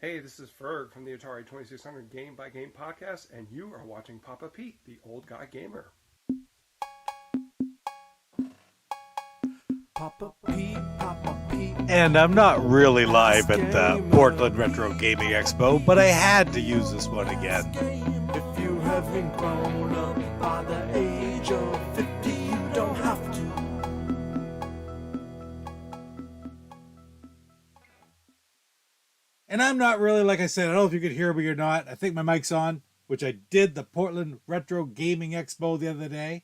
Hey, this is Ferg from the Atari 2600 Game by Game podcast, and you are watching Papa Pete, the old guy gamer. Papa Pete. And I'm not really live at the Portland Retro Gaming Expo, but I had to use this one again. If you haven't grown up by the age of 50, you don't have to. And I'm not really, like I said, I don't know if you could hear me or not. I think my mic's on, which I did the Portland Retro Gaming Expo the other day,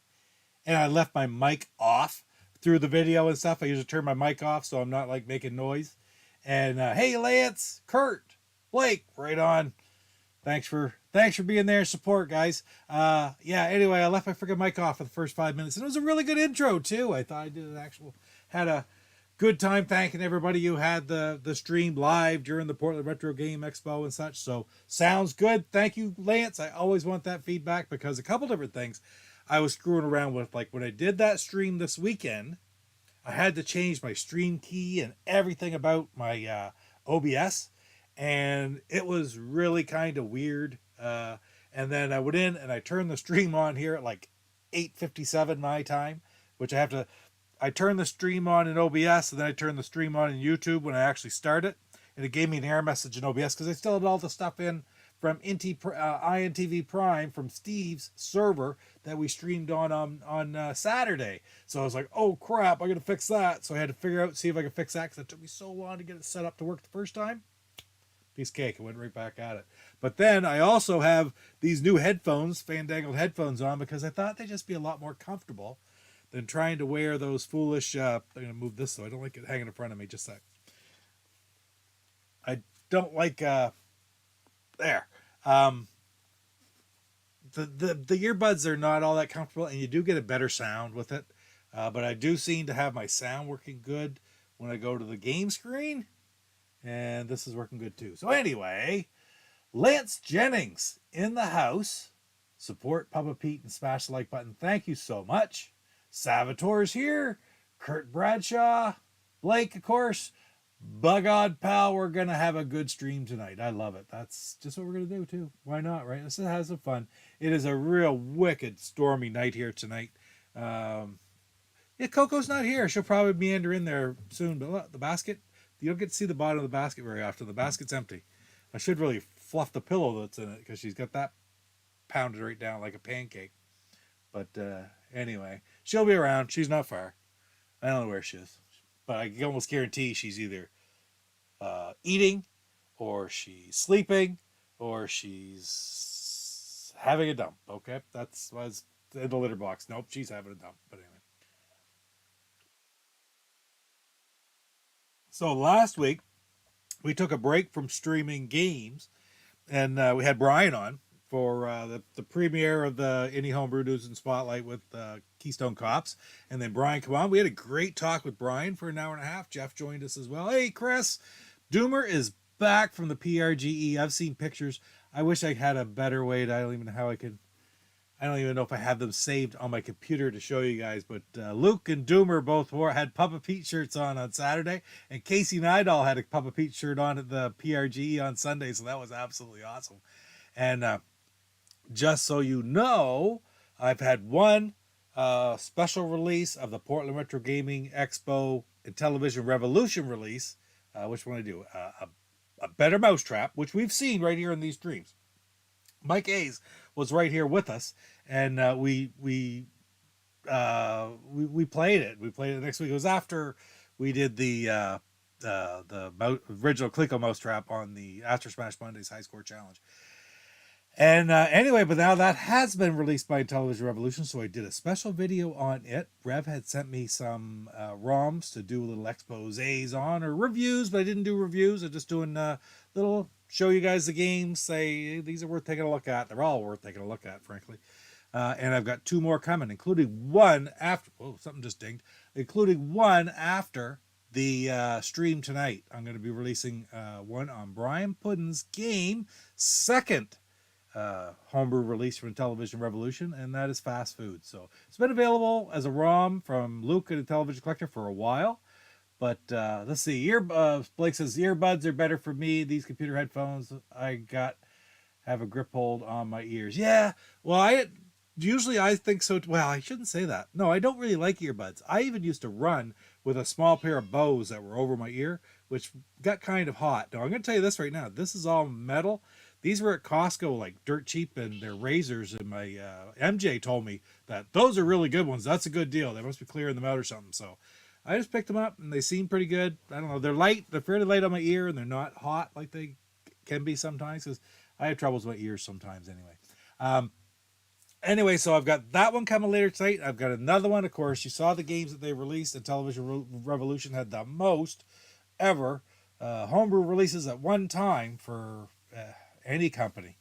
and I left my mic off through the video and stuff. I usually turn my mic off so I'm not like making noise. And hey, Lance, Kurt, Blake, right on. Thanks for being there and support, guys. Anyway, I left my freaking mic off for the first 5 minutes, and it was a really good intro too. I thought I had a good time thanking everybody who had the stream live during the Portland Retro Game Expo and such. So sounds good. Thank you, Lance. I always want that feedback because a couple different things I was screwing around with. Like when I did that stream this weekend, I had to change my stream key and everything about my OBS, and it was really kind of weird. And then I went in and I turned the stream on here at like 8:57 my time, which I turned the stream on in OBS, and then I turned the stream on in YouTube when I actually started, and it gave me an error message in OBS because I still had all the stuff in from INTV Prime from Steve's server that we streamed on Saturday. So I was like, oh crap, I got to fix that. So I had to see if I could fix that because it took me so long to get it set up to work the first time. Piece of cake. I went right back at it. But then I also have these new headphones, fandangled headphones on, because I thought they'd just be a lot more comfortable than trying to wear those foolish, I'm going to move this so I don't like it hanging in front of me, just a sec. I don't like, there. The earbuds are not all that comfortable, and you do get a better sound with it. But I do seem to have my sound working good when I go to the game screen, and this is working good too. So anyway, Lance Jennings in the house. Support Papa Pete and smash the like button. Thank you so much. Salvatore's here. Kurt Bradshaw. Blake, of course. Bugod pal, we're going to have a good stream tonight. I love it. That's just what we're going to do too. Why not, right? Let's have some fun. It is a real wicked stormy night here tonight. Coco's not here. She'll probably meander in there soon. But look, the basket, you don't get to see the bottom of the basket very often. The basket's empty. I should really fluff the pillow that's in it because she's got that pounded right down like a pancake. But anyway, she'll be around. She's not far. I don't know where she is. But I can almost guarantee she's either eating, or she's sleeping, or she's having a dump. Okay, was in the litter box. Nope, she's having a dump. But anyway. So last week, we took a break from streaming games, and we had Brian on for the premiere of the INTY Homebrew News and Spotlight with Keystone Cops. And then Brian come on. We had a great talk with Brian for an hour and a half. Jeff joined us as well. Hey, Chris. Doomer is back from the PRGE. I've seen pictures. I wish I had a better way to, I don't even know if I have them saved on my computer to show you guys. But Luke and Doomer both had Papa Pete shirts on Saturday. And Casey Nidal had a Papa Pete shirt on at the PRGE on Sunday. So that was absolutely awesome. And just so you know, I've had one special release of the Portland Retro Gaming Expo Intellivision Revolution release, which one I do? A better mousetrap, which we've seen right here in these streams. Mike Hayes was right here with us, and we played it. We played it next week. It was after we did the original Clico mousetrap on the After Smash Mondays High Score Challenge. And anyway, but now that has been released by Intellivision Revolution, so I did a special video on it. Rev had sent me some ROMs to do little exposés on, or reviews, but I didn't do reviews. I'm just doing little, show you guys the games, say, hey, these are worth taking a look at. They're all worth taking a look at, frankly. And I've got two more coming, including one after, oh, something just dinged, including one after the stream tonight. I'm going to be releasing one on Brian Puddin's game, second homebrew release from Intellivision Revolution, and that is Fast Food. So it's been available as a ROM from Luke at Intellivision Collector for a while, But let's see. Blake says earbuds are better for me. These computer headphones have a grip hold on my ears. Yeah. Well, I think so. Well, I shouldn't say that. No, I don't really like earbuds. I even used to run with a small pair of bows that were over my ear, which got kind of hot. Now, I'm going to tell you this right now. This is all metal. These were at Costco, like dirt cheap, and they're razors. And my MJ told me that those are really good ones. That's a good deal. They must be clearing them out or something. So I just picked them up, and they seem pretty good. I don't know. They're light. They're fairly light on my ear, and they're not hot like they can be sometimes, because I have troubles with my ears sometimes anyway. Anyway, so I've got that one coming later tonight. I've got another one. Of course, you saw the games that they released. Intellivision Revolution had the most ever homebrew releases at one time for any company.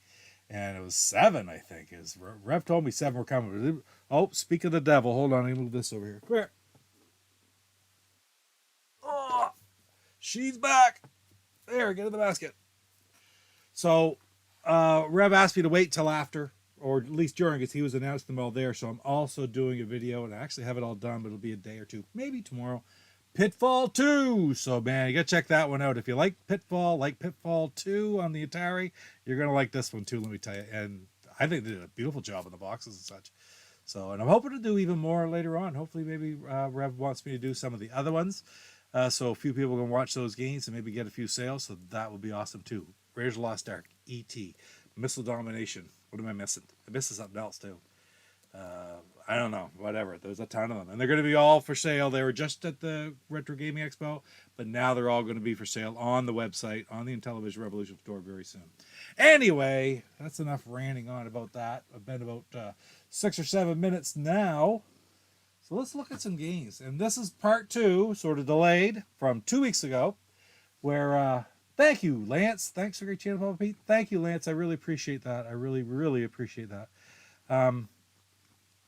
And it was 7, I think. Rev told me 7 were coming. Oh, speak of the devil. Hold on, let me move this over here. Come here. Oh, she's back. There, get in the basket. So, Rev asked me to wait till after, or at least during, because he was announcing them all there. So I'm also doing a video, and I actually have it all done, but it'll be a day or two, maybe tomorrow. Pitfall 2. So, man, you got to check that one out. If you like Pitfall 2 on the Atari, you're going to like this one too, let me tell you. And I think they did a beautiful job on the boxes and such. So, and I'm hoping to do even more later on. Hopefully, maybe Rev wants me to do some of the other ones. So a few people can watch those games and maybe get a few sales. So that would be awesome too. Raiders of the Lost Ark, E.T., Missile Domination. What am I missing? I'm missing something else too. I don't know. Whatever. There's a ton of them. And they're going to be all for sale. They were just at the Retro Gaming Expo, but now they're all going to be for sale on the website, on the Intellivision Revolution store very soon. Anyway, that's enough ranting on about that. I've been about 6 or 7 minutes now. So let's look at some games. And this is part 2, sort of delayed from 2 weeks ago, where thank you, Lance. Thanks for your channel, Papa Pete. Thank you, Lance. I really appreciate that. I really, really appreciate that.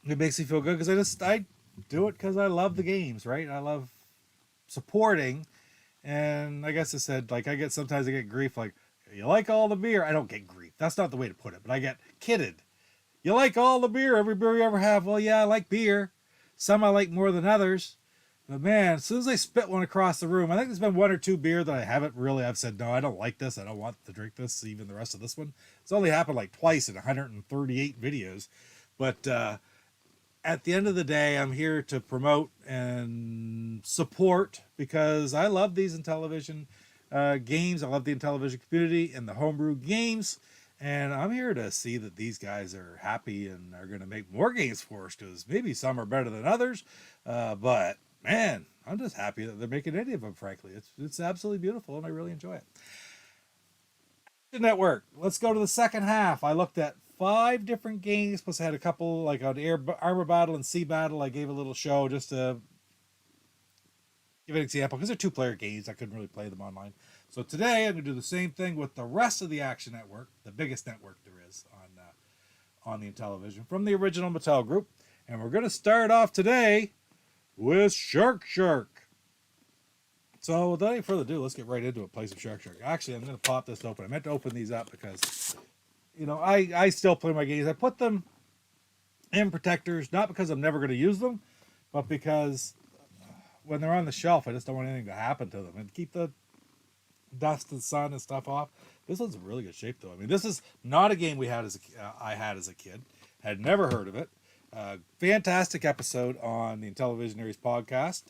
It makes me feel good because I do it because I love the games, right? I love supporting. And I guess I said, like, sometimes I get grief, like, you like all the beer? I don't get grief. That's not the way to put it, but I get kidded. You like all the beer, every beer you ever have? Well, yeah, I like beer. Some I like more than others. But man, as soon as I spit one across the room, I think there's been 1 or 2 beer that I've said, no, I don't like this. I don't want to drink this, even the rest of this one. It's only happened like twice in 138 videos. But at the end of the day, I'm here to promote and support because I love these Intellivision games. I love the Intellivision community and the homebrew games. And I'm here to see that these guys are happy and are going to make more games for us because maybe some are better than others. But man, I'm just happy that they're making any of them, frankly. It's absolutely beautiful and I really enjoy it. Network. Let's go to the second half. I looked at 5 different games, plus I had a couple like on Armor Battle and Sea Battle. I gave a little show just to give an example because they're 2-player games. I couldn't really play them online. So today I'm going to do the same thing with the rest of the Action Network, the biggest network there is on the Intellivision from the original Mattel group. And we're going to start off today with Shark. So without any further ado, let's get right into it. Play some Shark. Actually, I'm going to pop this open. I meant to open these up because, you know, I still play my games. I put them in protectors, not because I'm never going to use them, but because when they're on the shelf, I just don't want anything to happen to them and keep the dust and sun and stuff off. This one's in really good shape, though. I mean, this is not a game I had as a kid. Had never heard of it. Fantastic episode on the Intellivisionaries Podcast.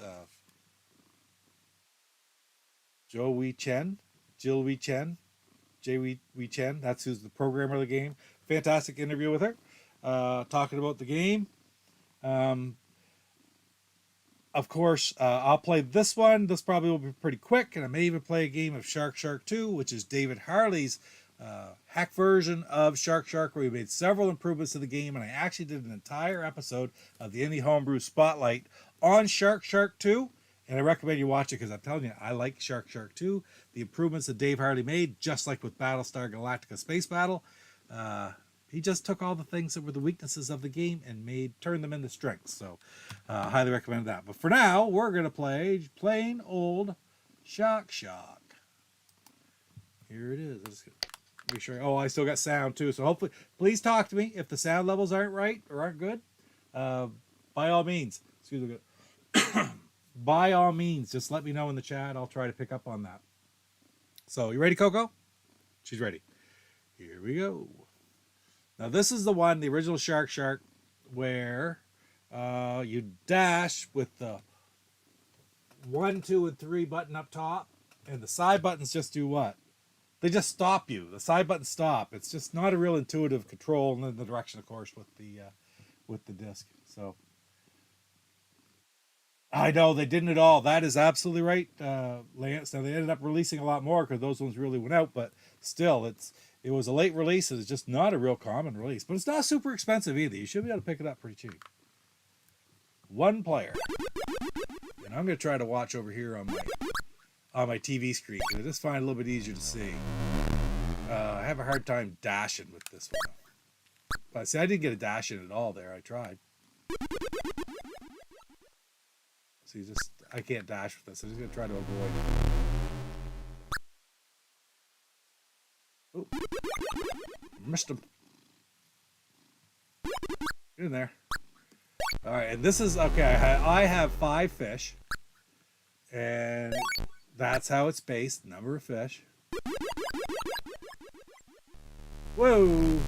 Jill Wee Chen, that's who's the programmer of the game. Fantastic interview with her, talking about the game. Of course, I'll play this one. This probably will be pretty quick, and I may even play a game of Shark 2, which is David Harley's hack version of Shark, where we made several improvements to the game, and I actually did an entire episode of the INTY Homebrew Spotlight on Shark 2. And I recommend you watch it because I'm telling you, I like Shark 2. The improvements that Dave Harley made, just like with Battlestar Galactica Space Battle, he just took all the things that were the weaknesses of the game and turned them into strengths. So, highly recommend that. But for now, we're going to play plain old Shark. Here it is. Let's make sure. Oh, I still got sound too. So hopefully, please talk to me if the sound levels aren't right or aren't good. By all means, excuse me. by all means, just let me know in the chat. I'll try to pick up on that. So, you ready, Coco? She's ready. Here we go. Now, this is the one, the original Shark, where you dash with the 1, 2, and 3 button up top, and the side buttons just do what? They just stop you. The side buttons stop. It's just not a real intuitive control in the direction, of course, with the disc. So I know they didn't at all. That is absolutely right, Lance. Now they ended up releasing a lot more because those ones really went out, but still, it was a late release. It's just not a real common release, but it's not super expensive either. You should be able to pick it up pretty cheap. 1 player, and I'm going to try to watch over here on my TV screen. I just find it a little bit easier to see. I have a hard time dashing with this one. But see, I didn't get a dash in at all there. I tried. See, I can't dash with this. I'm just going to try to avoid it. Oh, missed him. Get in there. All right, and this is, okay, I have 5 fish. And that's how it's based, number of fish. Whoa!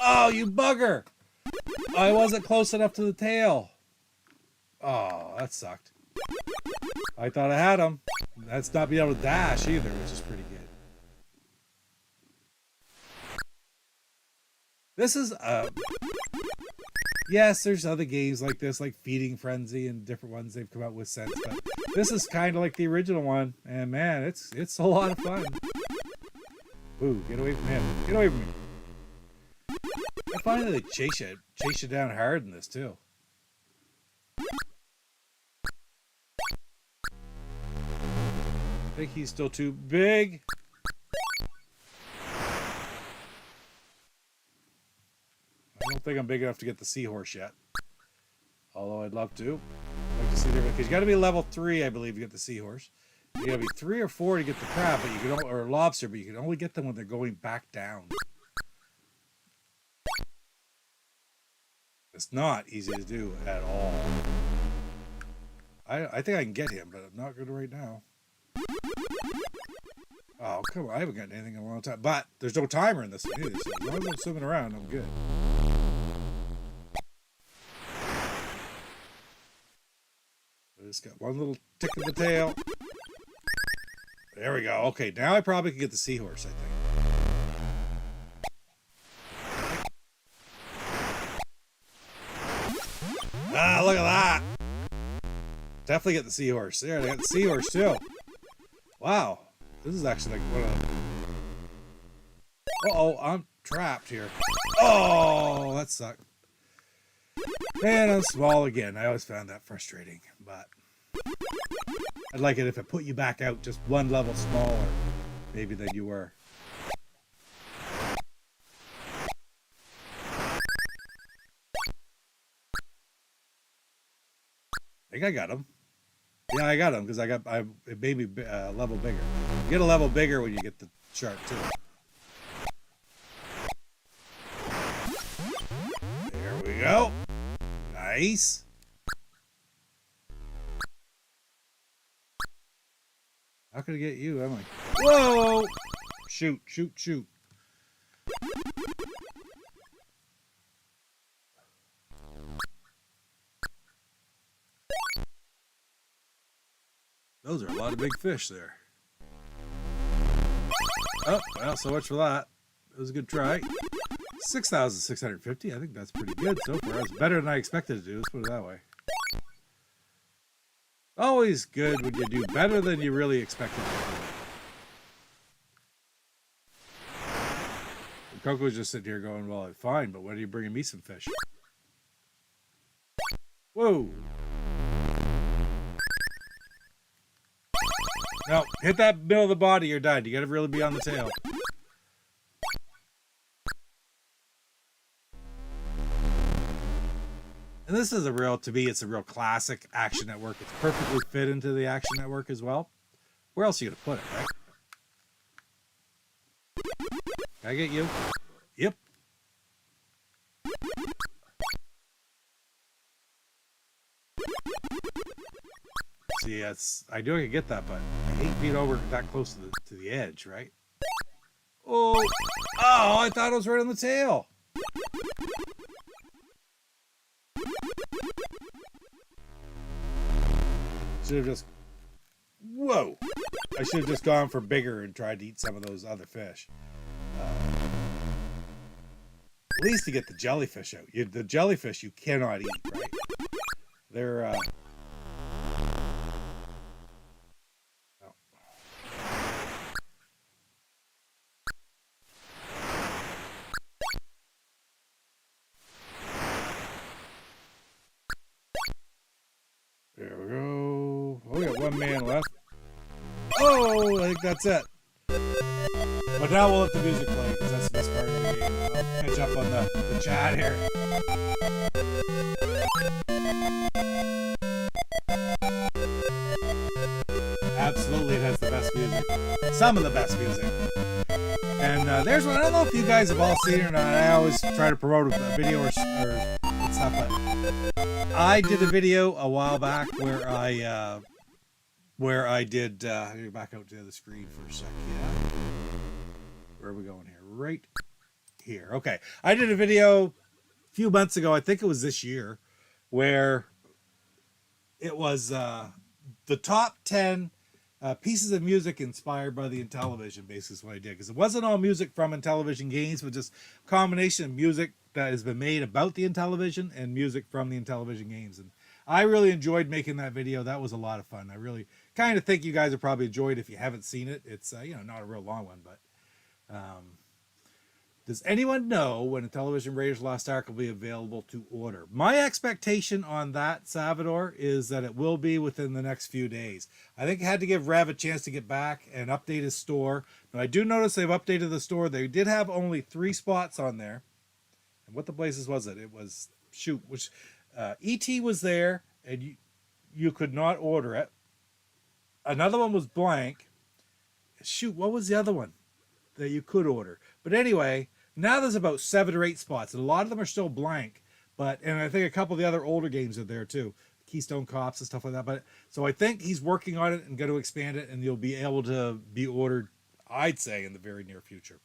Oh, you bugger! I wasn't close enough to the tail. Oh, that sucked. I thought I had him. That's not being able to dash either, which is pretty good. This is, yes, there's other games like this, like Feeding Frenzy and different ones they've come out with since, but this is kind of like the original one, and man, it's a lot of fun. Ooh, get away from him. Get away from me. I find that they chase you down hard in this too. I think he's still too big. I don't think I'm big enough to get the seahorse yet. Although I'd love to. I'd like to see there, because you got to be level 3, I believe, to get the seahorse. You got to be 3 or 4 to get the crab, but you can or lobster, but you can only get them when they're going back down. It's not easy to do at all. I think I can get him, but I'm not good right now. Oh, come on. I haven't gotten anything in a long time. But there's no timer in this one either, so as long as I'm swimming around, I'm good. I just got one little tick of the tail. There we go. Okay, now I probably can get the seahorse, I think. Ah, look at that. Definitely get the seahorse. There, they got the seahorse too. Wow. This is actually like one of... Uh-oh, I'm trapped here. Oh, that sucked. And I'm small again. I always found that frustrating, but I'd like it if it put you back out just one level smaller, maybe than you were. I think I got him. Yeah, I got him because it made me a level bigger. You get a level bigger when you get the shark too. There we go. Nice. How can I get you? I'm like, whoa! Shoot, shoot, shoot. Those are a lot of big fish there. Oh, well, so much for that. It was a good try. 6,650. I think that's pretty good so far. It's better than I expected to do. Let's put it that way. Always good when you do better than you really expected to do. Coco's just sitting here going, well, fine, but when are you bringing me some fish? Whoa. No, hit that middle of the body, you're done. You gotta really be on the tail. And this is to me, it's a real classic Action Network. It's perfectly fit into the Action Network as well. Where else are you gonna put it, right? I get you. Yep. See, I do get that, but I hate being over that close to the edge, right? Oh, I thought it was right on the tail. Should have just, whoa. I should have just gone for bigger and tried to eat some of those other fish. At least to get the jellyfish out. The jellyfish you cannot eat, right? They're, there we go. Oh, we got one man left. Oh, I think that's it. But now we'll let the music play because that's the best part of the game. I'll catch up on the chat here. Absolutely, it has the best music. Some of the best music. And there's one. I don't know if you guys have all seen it or not. I always try to promote a video or stuff. But I did a video a while back where I did. Let me back out to the other screen for a second. Yeah. Where are we going here? Right here. Okay. I did a video a few months ago. I think it was this year, where it was the top 10 pieces of music inspired by the Intellivision. Basically, is what I did, because it wasn't all music from Intellivision games, but just a combination of music that has been made about the Intellivision and music from the Intellivision games. And I really enjoyed making that video. That was a lot of fun. I really kind of think you guys have probably enjoyed it if you haven't seen it. It's not a real long one, but does anyone know when Intellivision Raiders Lost Ark will be available to order? My expectation on that, Salvador, is that it will be within the next few days. I think I had to give Rev a chance to get back and update his store. Now, I do notice they've updated the store. They did have only 3 spots on there. And what the places was it? It was, ET was there, and you could not order it. Another one was blank. What was the other one that you could order? But anyway, now there's about 7 or 8 spots, and a lot of them are still blank. And I think a couple of the other older games are there too, Keystone Cops and stuff like that. But so I think he's working on it and going to expand it, and you'll be able to be ordered, I'd say, in the very near future.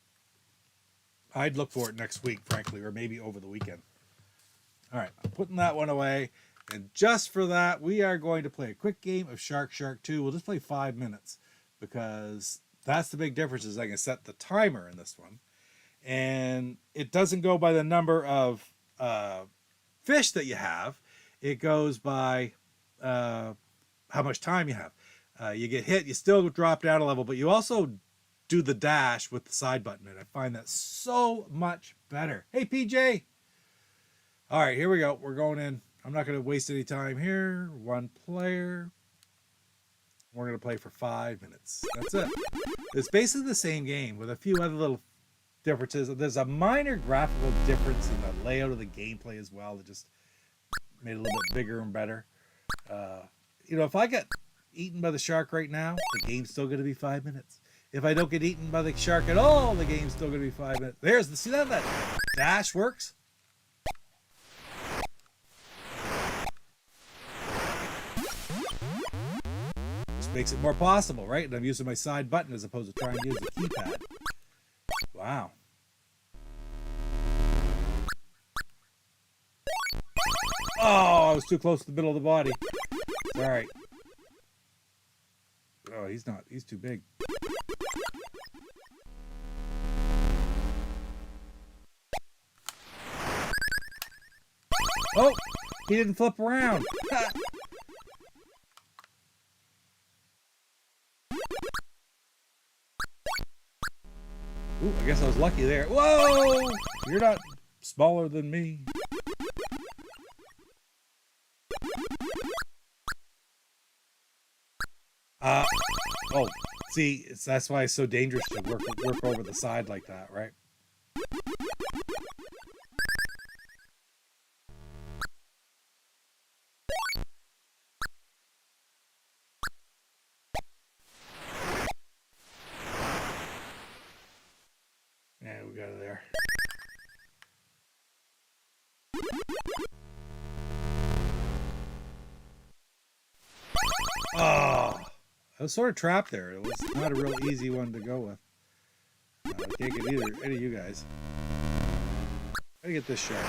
I'd look for it next week, frankly, or maybe over the weekend. All right, I'm putting that one away. And just for that, we are going to play a quick game of Shark 2. We'll just play 5 minutes, because that's the big difference, is I can set the timer in this one. And it doesn't go by the number of fish that you have. It goes by how much time you have. You get hit, you still drop down a level, but you also do the dash with the side button. And I find that so much better. Hey, PJ. All right, here we go. We're going in. I'm not going to waste any time here. 1 player. We're going to play for 5 minutes. That's it. It's basically the same game with a few other little differences. There's a minor graphical difference in the layout of the gameplay as well that just made it a little bit bigger and better. If I get eaten by the shark right now, the game's still going to be 5 minutes. If I don't get eaten by the shark at all, the game's still going to be 5 minutes. See that dash works? Makes it more possible, right? And I'm using my side button as opposed to trying to use the keypad. Wow. Oh, I was too close to the middle of the body. All right. Oh, he's not. He's too big. Oh, he didn't flip around. Ooh, I guess I was lucky there. Whoa! You're not smaller than me. See, that's why it's so dangerous to work over the side like that, right? There we out of there. Oh, I was sort of trapped there. It was not a real easy one to go with. I can't get any of you guys. Gotta get this shark.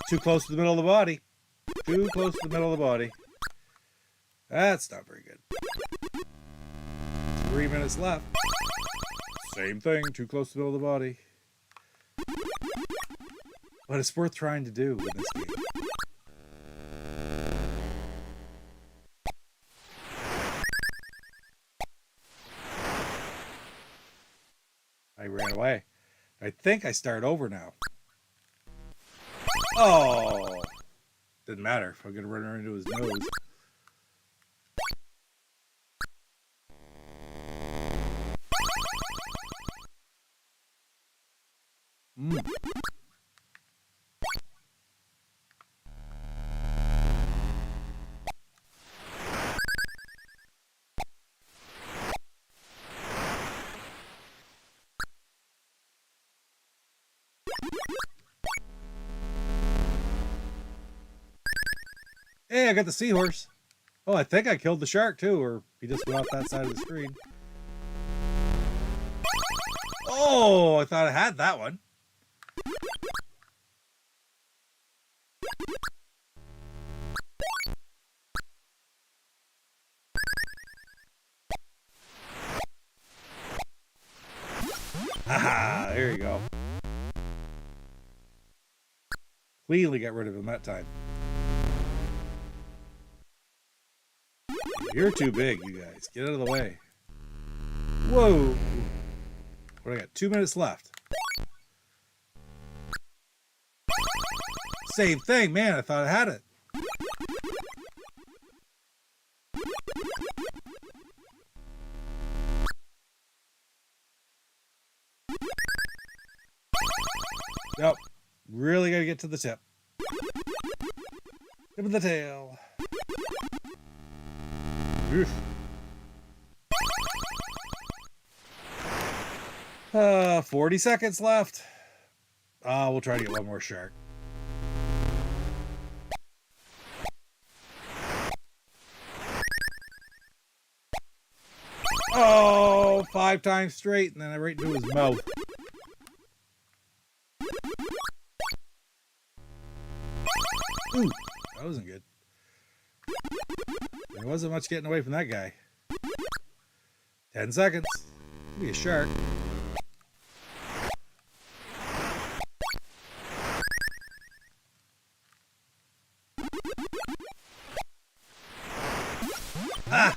Too close to the middle of the body. Too close to the middle of the body. That's not very good. 3 minutes left. Same thing. Too close to the middle of the body. But it's worth trying to do with this game. I ran away. I think I start over now. Oh! Didn't matter if I'm going to run right into his nose. Hey, I got the seahorse. Oh, I think I killed the shark too, or he just went off that side of the screen. Oh, I thought I had that one. Haha, there you go. Cleanly got rid of him that time. You're too big, you guys. Get out of the way. Whoa. What do I got? 2 minutes left. Same thing, man. I thought I had it. Nope. Really got to get to the tip. Tip of the tail. Oof. 40 seconds left. We'll try to get one more shark. Oh, 5 times straight, and then I right into his mouth. Ooh, that wasn't good. There wasn't much getting away from that guy. 10 seconds. Be a shark. Ah!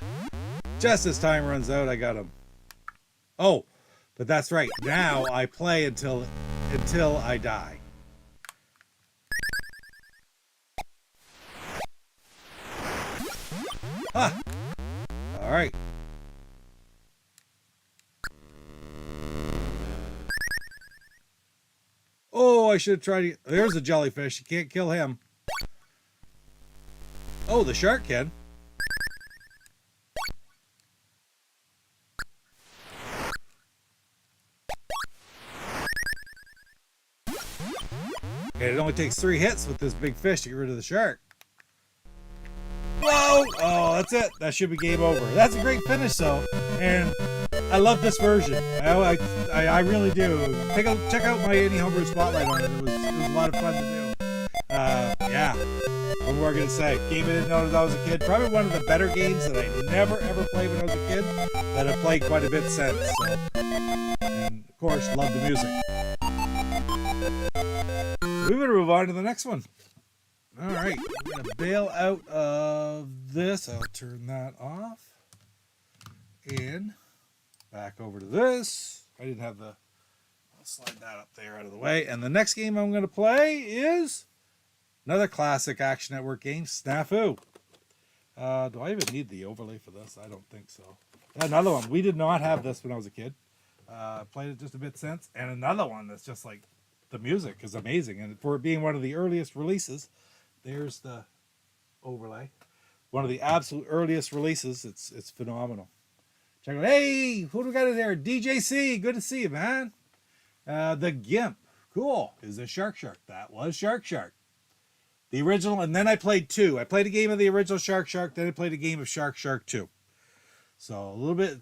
Just as time runs out, I got him. Oh, but that's right. Now I play until I die. Ah! All right. Oh, I should have tried to... There's a jellyfish. You can't kill him. Oh, the shark can. Okay, it only takes 3 hits with this big fish to get rid of the shark. Whoa! Oh, that's it. That should be game over. That's a great finish, though. And I love this version. I really do. Check out my INTY Homebrew Spotlight on it. It was a lot of fun to do. Yeah. What more can I say? Game I didn't know as I was a kid. Probably one of the better games that I never ever played when I was a kid. That I've played quite a bit since. So. And of course, love the music. We better move on to the next one. All right, I'm going to bail out of this. I'll turn that off. And back over to this. I didn't have the... I'll slide that up there out of the way. And the next game I'm going to play is another classic Action Network game, Snafu. Do I even need the overlay for this? I don't think so. Another one. We did not have this when I was a kid. Played it just a bit since. And another one that's just like... The music is amazing. And for it being one of the earliest releases... There's the overlay. One of the absolute earliest releases. It's phenomenal. Check it out. Hey, who do we got in there? DJC, good to see you, man. The Gimp, cool. Is a Shark Shark. That was Shark Shark. The original, and then I played 2. I played a game of the original Shark Shark, then I played a game of Shark Shark 2. So a little bit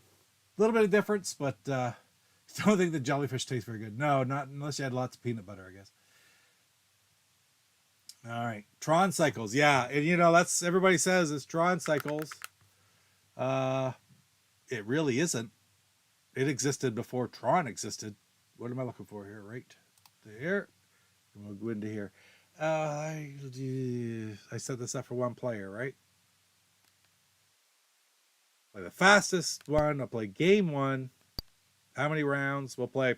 of difference, but don't think the jellyfish tastes very good. No, not unless you had lots of peanut butter, I guess. All right, Tron Cycles, yeah, and you know that's everybody says it's Tron Cycles. It really isn't. It existed before Tron existed. What am I looking for here? Right there. And we'll go into here. I set this up for 1 player, right? Play the fastest one. I'll play game 1. How many rounds? We'll play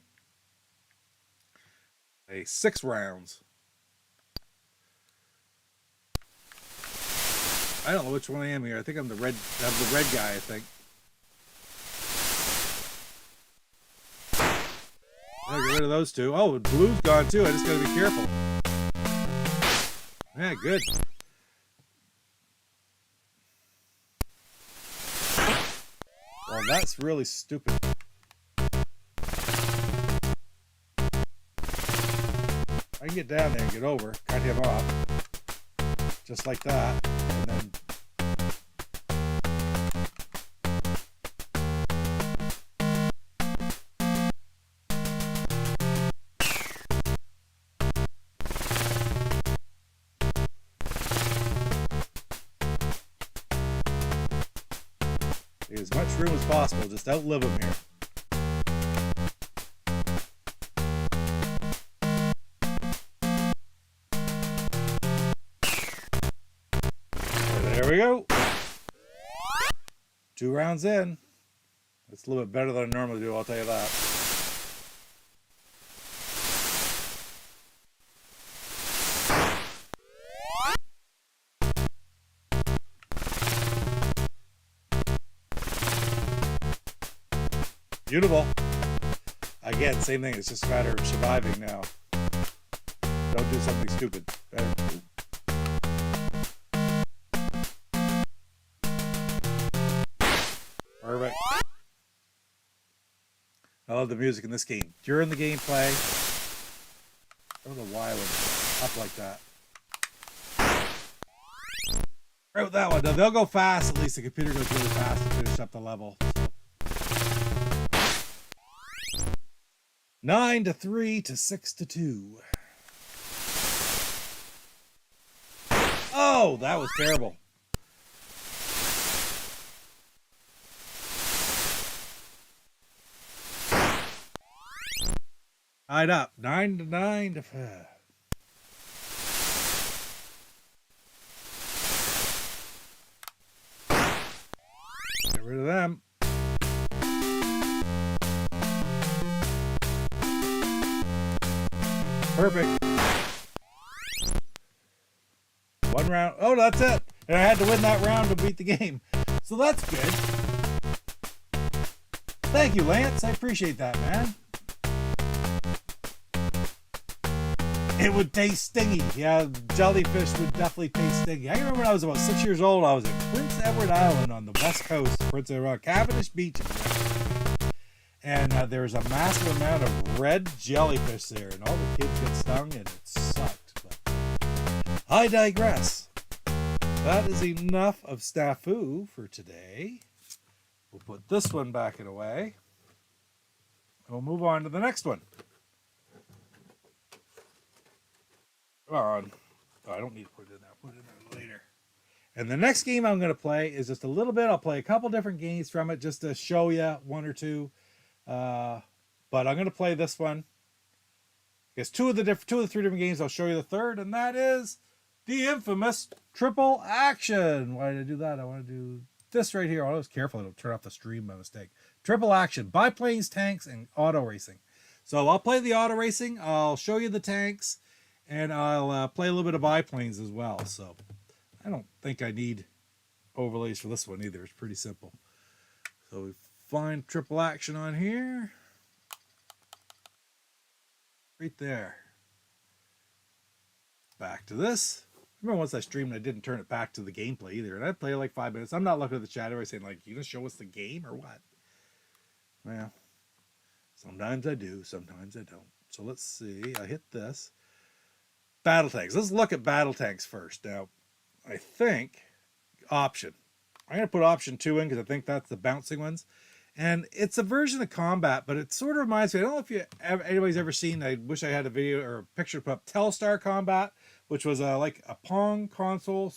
6 rounds. I don't know which one I am here. I think I'm the red guy, I think. I'll get rid of those 2. Oh, blue's gone too. I just gotta be careful. Yeah, good. Well, that's really stupid. I can get down there and get over, cut him off. Just like that. And then as much room as possible, just outlive him here. There we go. 2 rounds in. It's a little bit better than I normally do, I'll tell you that. Beautiful. Again, same thing. It's just a matter of surviving now. Don't do something stupid. Better. Perfect. I love the music in this game. During the gameplay, I don't know why I went up like that. Right with that one. Now, they'll go fast. At least the computer goes really fast to finish up the level. So. 9-3 to 6-2. Oh, that was terrible. Tied up. 9-9 to 5. Get rid of them. Perfect. 1 round. Oh, that's it. And I had to win that round to beat the game. So that's good. Thank you, Lance. I appreciate that, man. It would taste stingy. Yeah, jellyfish would definitely taste stingy. I remember when I was about 6 years old, I was at Prince Edward Island on the west coast, Prince Edward, Cavendish Beach. And there was a massive amount of red jellyfish there, and all the kids got stung, and it sucked. But I digress. That is enough of Snafu for today. We'll put this one back and away. And we'll move on to the next one. Oh, I don't need to put it in there. I'll put it in there later. And the next game I'm going to play is just a little bit. I'll play a couple different games from it just to show you 1 or 2. But I'm going to play this one. I guess 2 of the 3 different games. I'll show you the third, and that is the infamous Triple Action. Why did I do that? I want to do this right here. I was careful. I don't turn off the stream by mistake. Triple Action, biplanes, tanks, and auto racing. So I'll play the auto racing. I'll show you the tanks, and I'll play a little bit of biplanes as well. So I don't think I need overlays for this one either. It's pretty simple. So we find Triple Action on here. Right there. Back to this. Remember once I streamed, I didn't turn it back to the gameplay either. And I played like 5 minutes. I'm not looking at the chat. Everybody's saying, like, you gonna show us the game or what? Well, sometimes I do, sometimes I don't. So let's see. I hit this. Battle tanks. Let's look at battle tanks first. Now, I think option. I'm going to put option 2 in because I think that's the bouncing ones. And it's a version of combat, but it sort of reminds me, I don't know if anybody's ever seen, I wish I had a video or a picture to put up, Telstar Combat, which was like a Pong console,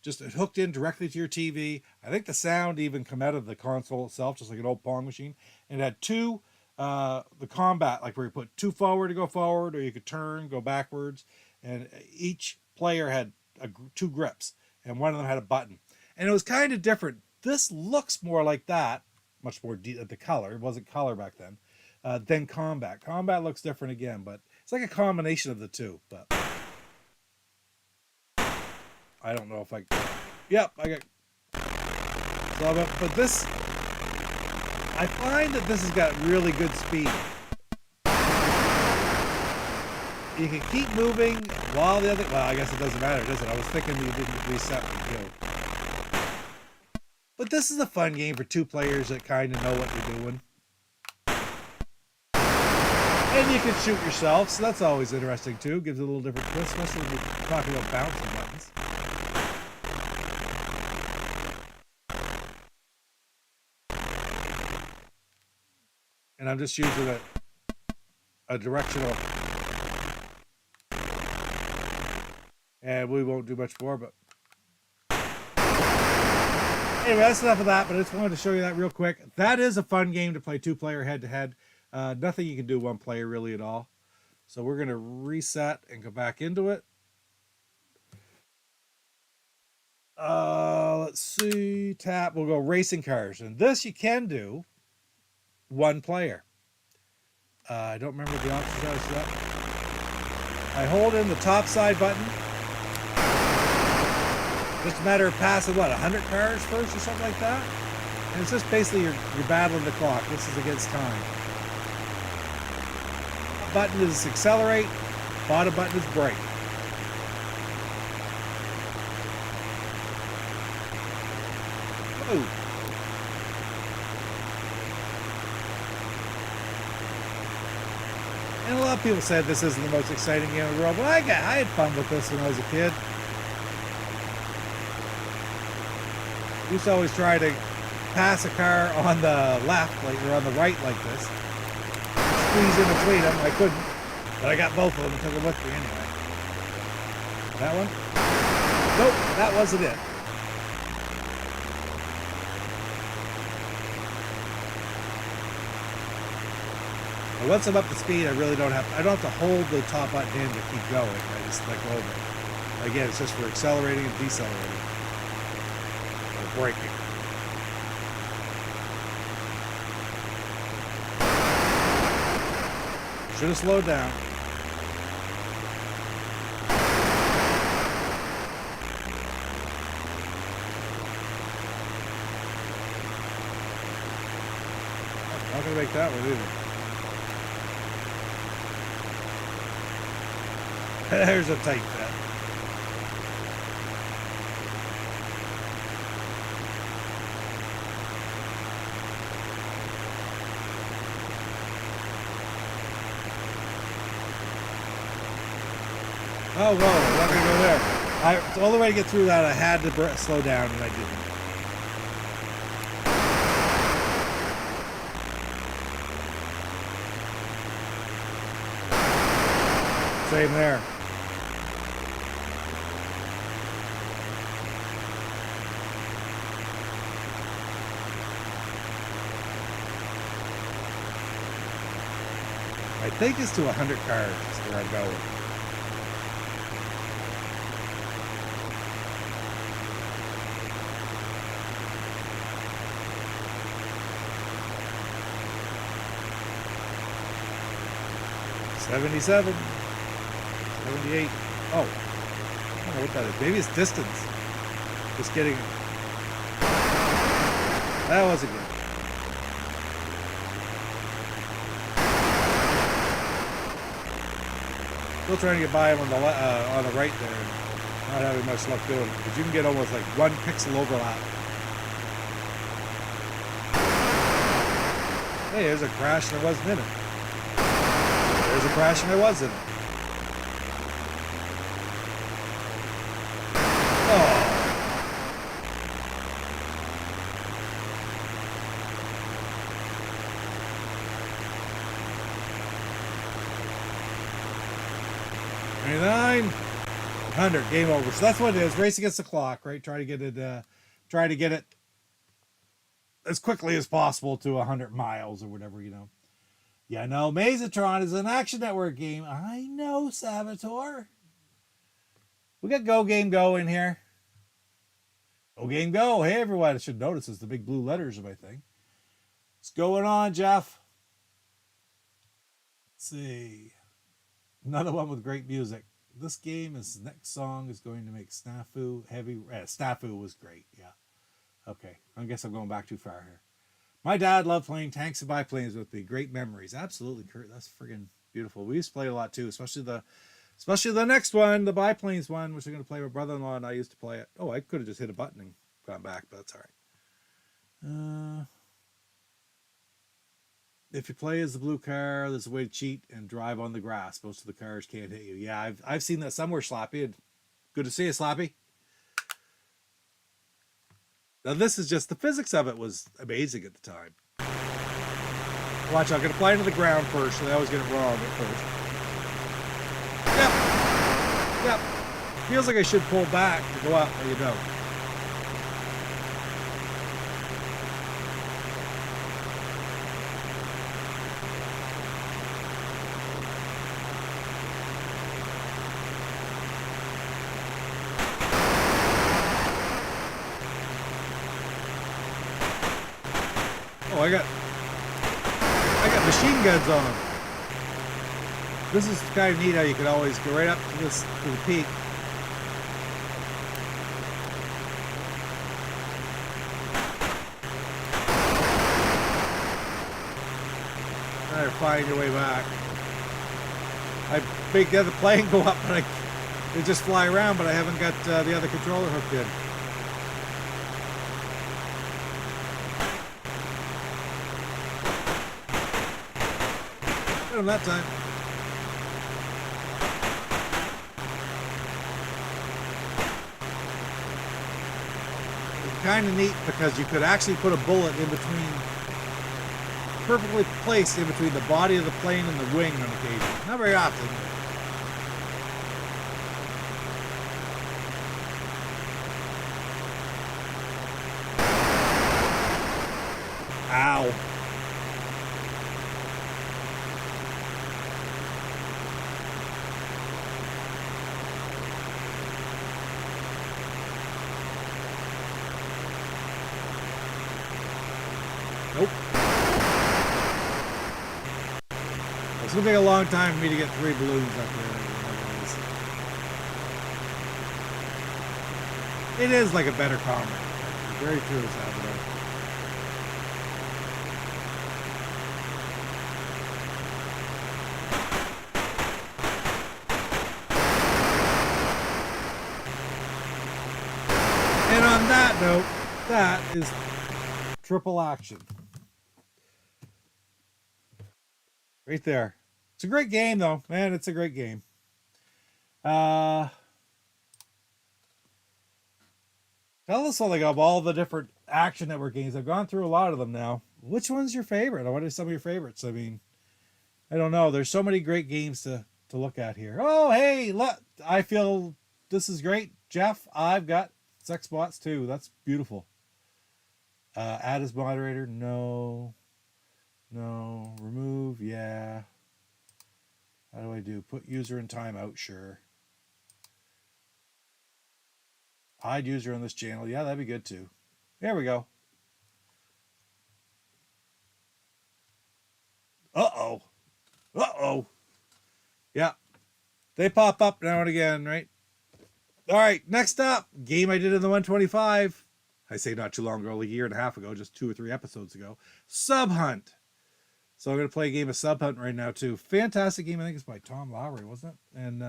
just hooked in directly to your TV. I think the sound even come out of the console itself, just like an old Pong machine. And it had two, the combat, like where you put 2 forward to go forward, or you could turn, go backwards. And each player had 2 grips, and one of them had a button. And it was kind of different. This looks more like that, much more the color. It wasn't color back then. Then combat. Combat looks different again, but it's like a combination of the two. But I don't know if I. Yep, I got. So, but this, I find that this has got really good speed. You can keep moving while the other. Well, I guess it doesn't matter, does it? I was thinking you didn't reset the kill. But this is a fun game for 2 players that kind of know what you're doing. And you can shoot yourself, so that's always interesting too. Gives it a little different twist, especially when you're talking about bouncing buttons. And I'm just using a directional. And we won't do much more, but anyway, that's enough of that, but I just wanted to show you that real quick. That is a fun game to play 2-player head-to-head. Nothing you can do 1 player really at all. So we're going to reset and go back into it. Let's see. Tap. We'll go racing cars. And this you can do 1 player. I don't remember the options I set. I hold in the top side button. Just a matter of passing, 100 cars first or something like that? And it's just basically you're battling the clock. This is against time. Button is accelerate. Bottom button is brake. Ooh. And a lot of people said this isn't the most exciting game in the world, but I had fun with this when I was a kid. I used to always try to pass a car on the left, or on the right like this. Squeeze in between them. I couldn't, but I got both of them and took them with me anyway. That one? Nope, that wasn't it. But once I'm up to speed, I don't have to hold the top button in to keep going. I just let go of it. Again, it's just for accelerating and decelerating. Braking. Should have slowed down. Not gonna make that one either. There's a tight fit. Oh, whoa, I'm not going to go there. The only way to get through that, I had to slow down, and I didn't. Same there. I think it's to 100 cars is where I'm going. $77, $78. Oh, I don't know what that is. Maybe it's distance. Just kidding. That wasn't good. Still trying to get by him on the right there, and not having much luck doing it, because you can get almost like 1 pixel overlap. Hey, there's a crash and I wasn't in it. There's a crash and I was in it. Oh. $29, 100, game over. So that's what it is. Race against the clock, right? Try to get it as quickly as possible to 100 miles or whatever, you know. Yeah, no, Maze-a-Tron is an Action Network game. I know, Saboteur. We got GoGameGo in here. GoGameGo. Hey, everyone. I should notice it's the big blue letters of my thing. What's going on, Jeff? Let's see. Another one with great music. This next song is going to make Snafu heavy. Snafu was great, yeah. Okay, I guess I'm going back too far here. My dad loved playing tanks and biplanes with me. Great memories. Absolutely, Kurt. That's friggin' beautiful. We used to play a lot too, especially the next one, the biplanes one, which I'm going to play with brother-in-law, and I used to play it. Oh, I could have just hit a button and gone back, but that's all right. If you play as the blue car, there's a way to cheat and drive on the grass. Most of the cars can't hit you. Yeah, I've seen that somewhere, Slappy. Good to see you, Slappy. Now this is just, the physics of it was amazing at the time. Watch, I'm going to fly into the ground first, so I always get it wrong at first. Yep. Feels like I should pull back to go up, but you don't. Oh, I got machine guns on. This is kind of neat how you can always go right up to the peak. Try to find your way back. I make the other plane go up, but they just fly around, but I haven't got the other controller hooked in. Got him that time. It's kind of neat because you could actually put a bullet in between, perfectly placed in between the body of the plane and the wing on occasion. Not very often. Ow. Nope. It's going to take a long time for me to get 3 balloons up there. It is like a better combat. Very true, Salvador. And on that note, that is triple action. Right there. It's a great game, though. Man, it's a great game. Tell us something of all the different Action Network games. I've gone through a lot of them now. Which one's your favorite? What are some of your favorites? I mean, I don't know. There's so many great games to look at here. Oh, hey, look. I feel this is great. Jeff, I've got sex bots too. That's beautiful. Add as moderator. No. Remove. Yeah. How do I do? Put user in timeout. Sure. Hide user on this channel. Yeah, that'd be good too. There we go. Uh-oh. Yeah. They pop up now and again, right? All right, next up, game I did in the 125. I say not too long ago, like a year and a half ago, just 2 or 3 episodes ago. Sub Hunt. So I'm going to play a game of Sub Hunt right now too. Fantastic game. I think it's by Tom Lowry, wasn't it? And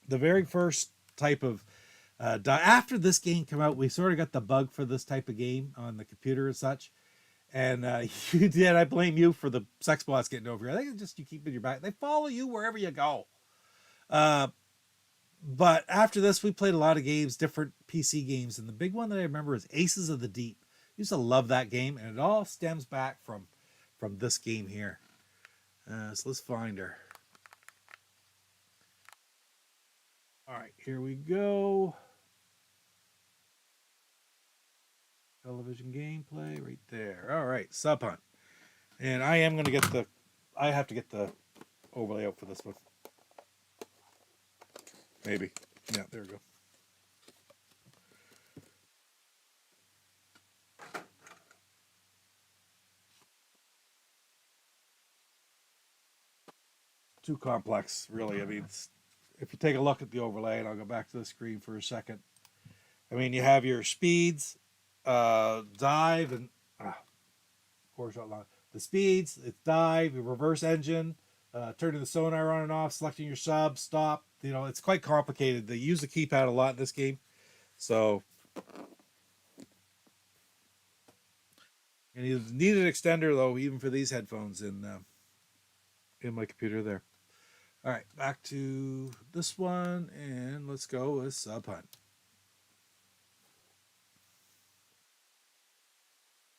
the very first type of after this game came out, we sort of got the bug for this type of game on the computer and such. And you did. I blame you for the sex bots getting over here. I think it's just you keep in your back. They follow you wherever you go. But after this, we played a lot of games, different PC games. And the big one that I remember is Aces of the Deep. I used to love that game. And it all stems back from this game here. So let's find her. All right, here we go. Television gameplay right there. All right, Sub Hunt. And I am going to get I have to get the overlay out for this one. Maybe. Yeah, there we go. Too complex, really. I mean, if you take a look at the overlay, and I'll go back to the screen for a second. I mean, you have your speeds, dive, and horizontal line. The speeds, it's dive, your reverse engine, turning the sonar on and off, selecting your sub, stop. You know, it's quite complicated. They use the keypad a lot in this game. So, and you need an extender though, even for these headphones in my computer there. All right, back to this one, and let's go with Sub Hunt.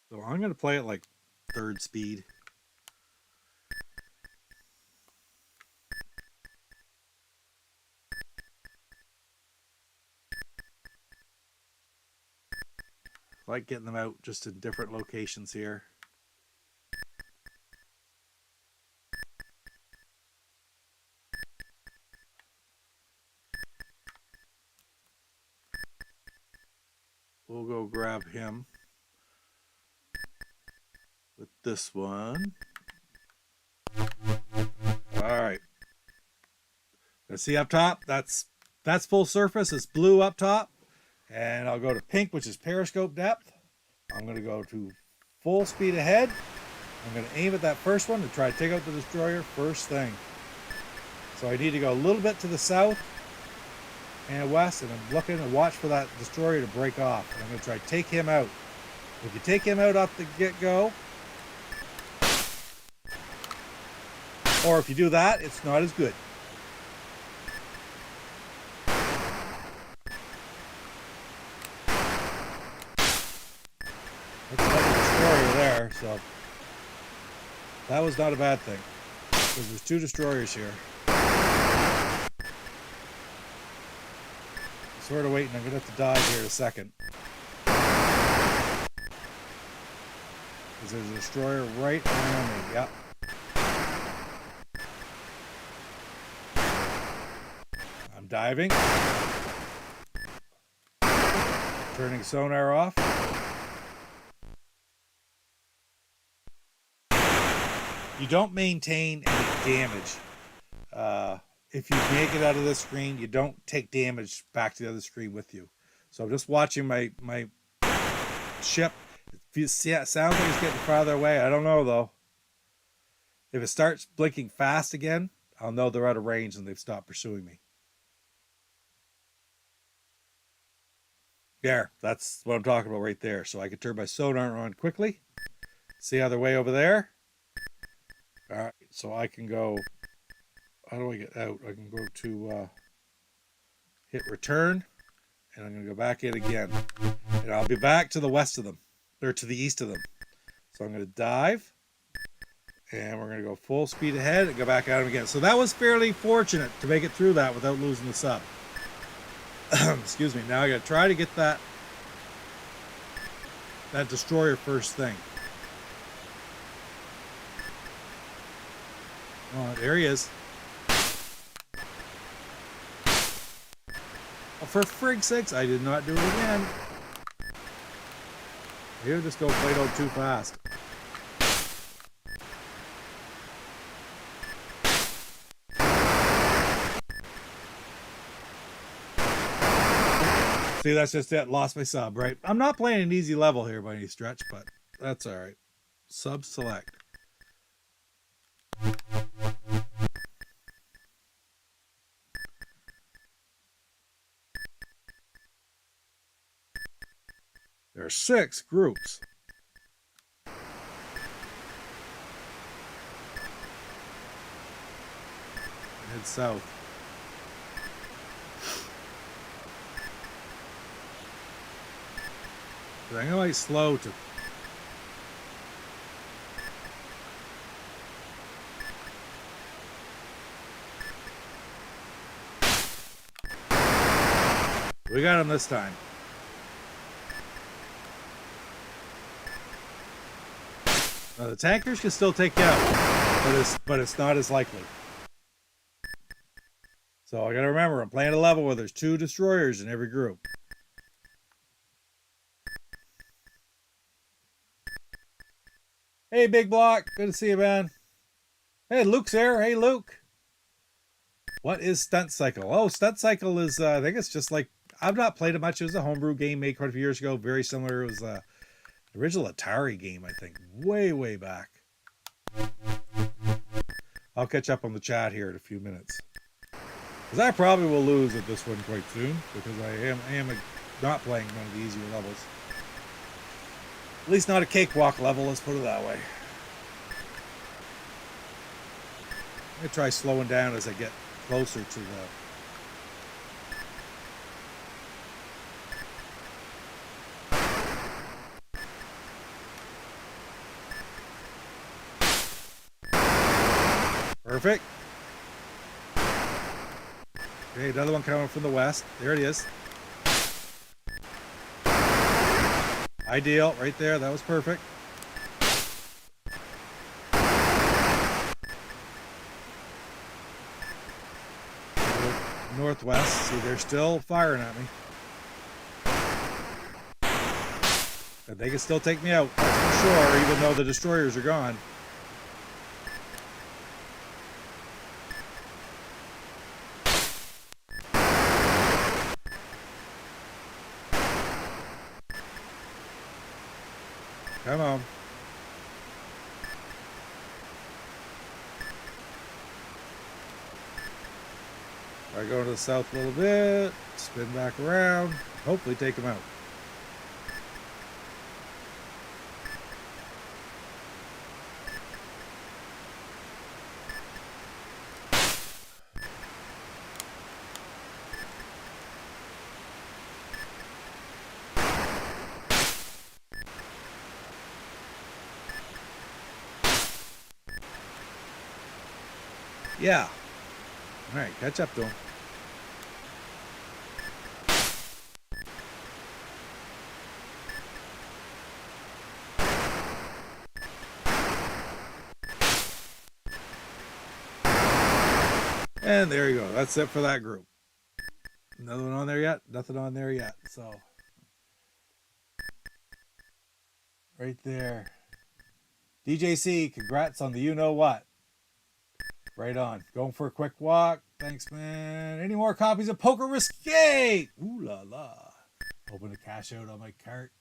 So I'm going to play it like third speed. I like getting them out just in different locations here. We'll go grab him with this one. All right. Let's see up top. That's full surface. It's blue up top. And I'll go to pink, which is periscope depth. I'm going to go to full speed ahead. I'm going to aim at that first one to try to take out the destroyer first thing. So I need to go a little bit to the south and west, and I'm looking to watch for that destroyer to break off. And I'm going to try to take him out. If you take him out off the get-go, or if you do that, it's not as good. That's another destroyer there, so that was not a bad thing. Because there's two destroyers here. Sort of waiting. I'm going to have to dive here in a second. Because there's a destroyer right around me. Yep. I'm diving. Turning sonar off. You don't maintain any damage. If you make it out of this screen, you don't take damage back to the other screen with you. So I'm just watching my ship. It sounds like it's getting farther away. I don't know, though. If it starts blinking fast again, I'll know they're out of range and they've stopped pursuing me. There, that's what I'm talking about right there. So I can turn my sonar on quickly. See how they're way over there? All right, so I can go... How do I get out? I can go to hit return, and I'm going to go back in again. And I'll be back to the west of them, or to the east of them. So I'm going to dive, and we're going to go full speed ahead and go back at them again. So that was fairly fortunate to make it through that without losing the sub. Excuse me. Now I got to try to get that destroyer first thing. Oh, there he is. Oh, for frig's sakes, I did not do it again. Here, just go Play-Doh too fast. See, that's just it. Lost my sub, right? I'm not playing an easy level here by any stretch, but that's all right. Sub select. There are 6 groups. head south. But I'm going slow to. We got him this time. Now the tankers can still take you out, but it's not as likely. So I gotta remember, I'm playing a level where there's 2 destroyers in every group. Hey, Big Block. Good to see you, man. Hey, Luke's here. Hey, Luke. What is Stunt Cycle? Oh, Stunt Cycle is, I think it's just like, I've not played it much. It was a homebrew game made quite a few years ago. Very similar. It was the original Atari game, I think. Way, way back. I'll catch up on the chat here in a few minutes. Because I probably will lose at this one quite soon. Because I am not playing one of the easier levels. At least not a cakewalk level, let's put it that way. I'm going to try slowing down as I get closer to the... Perfect. Okay, another one coming from the west. There it is. Ideal, right there. That was perfect. Northwest. See, they're still firing at me. But they can still take me out, that's for sure, even though the destroyers are gone. Come on. I go to the south a little bit, spin back around, hopefully take him out. Yeah. All right, catch up to him. And there you go. That's it for that group. Another one on there yet? Nothing on there yet. So, right there. DJC, congrats on the you-know-what. Right on. Going for a quick walk. Thanks, man. Any more copies of Poker Risque? Ooh la la. Hoping to cash out on my cart.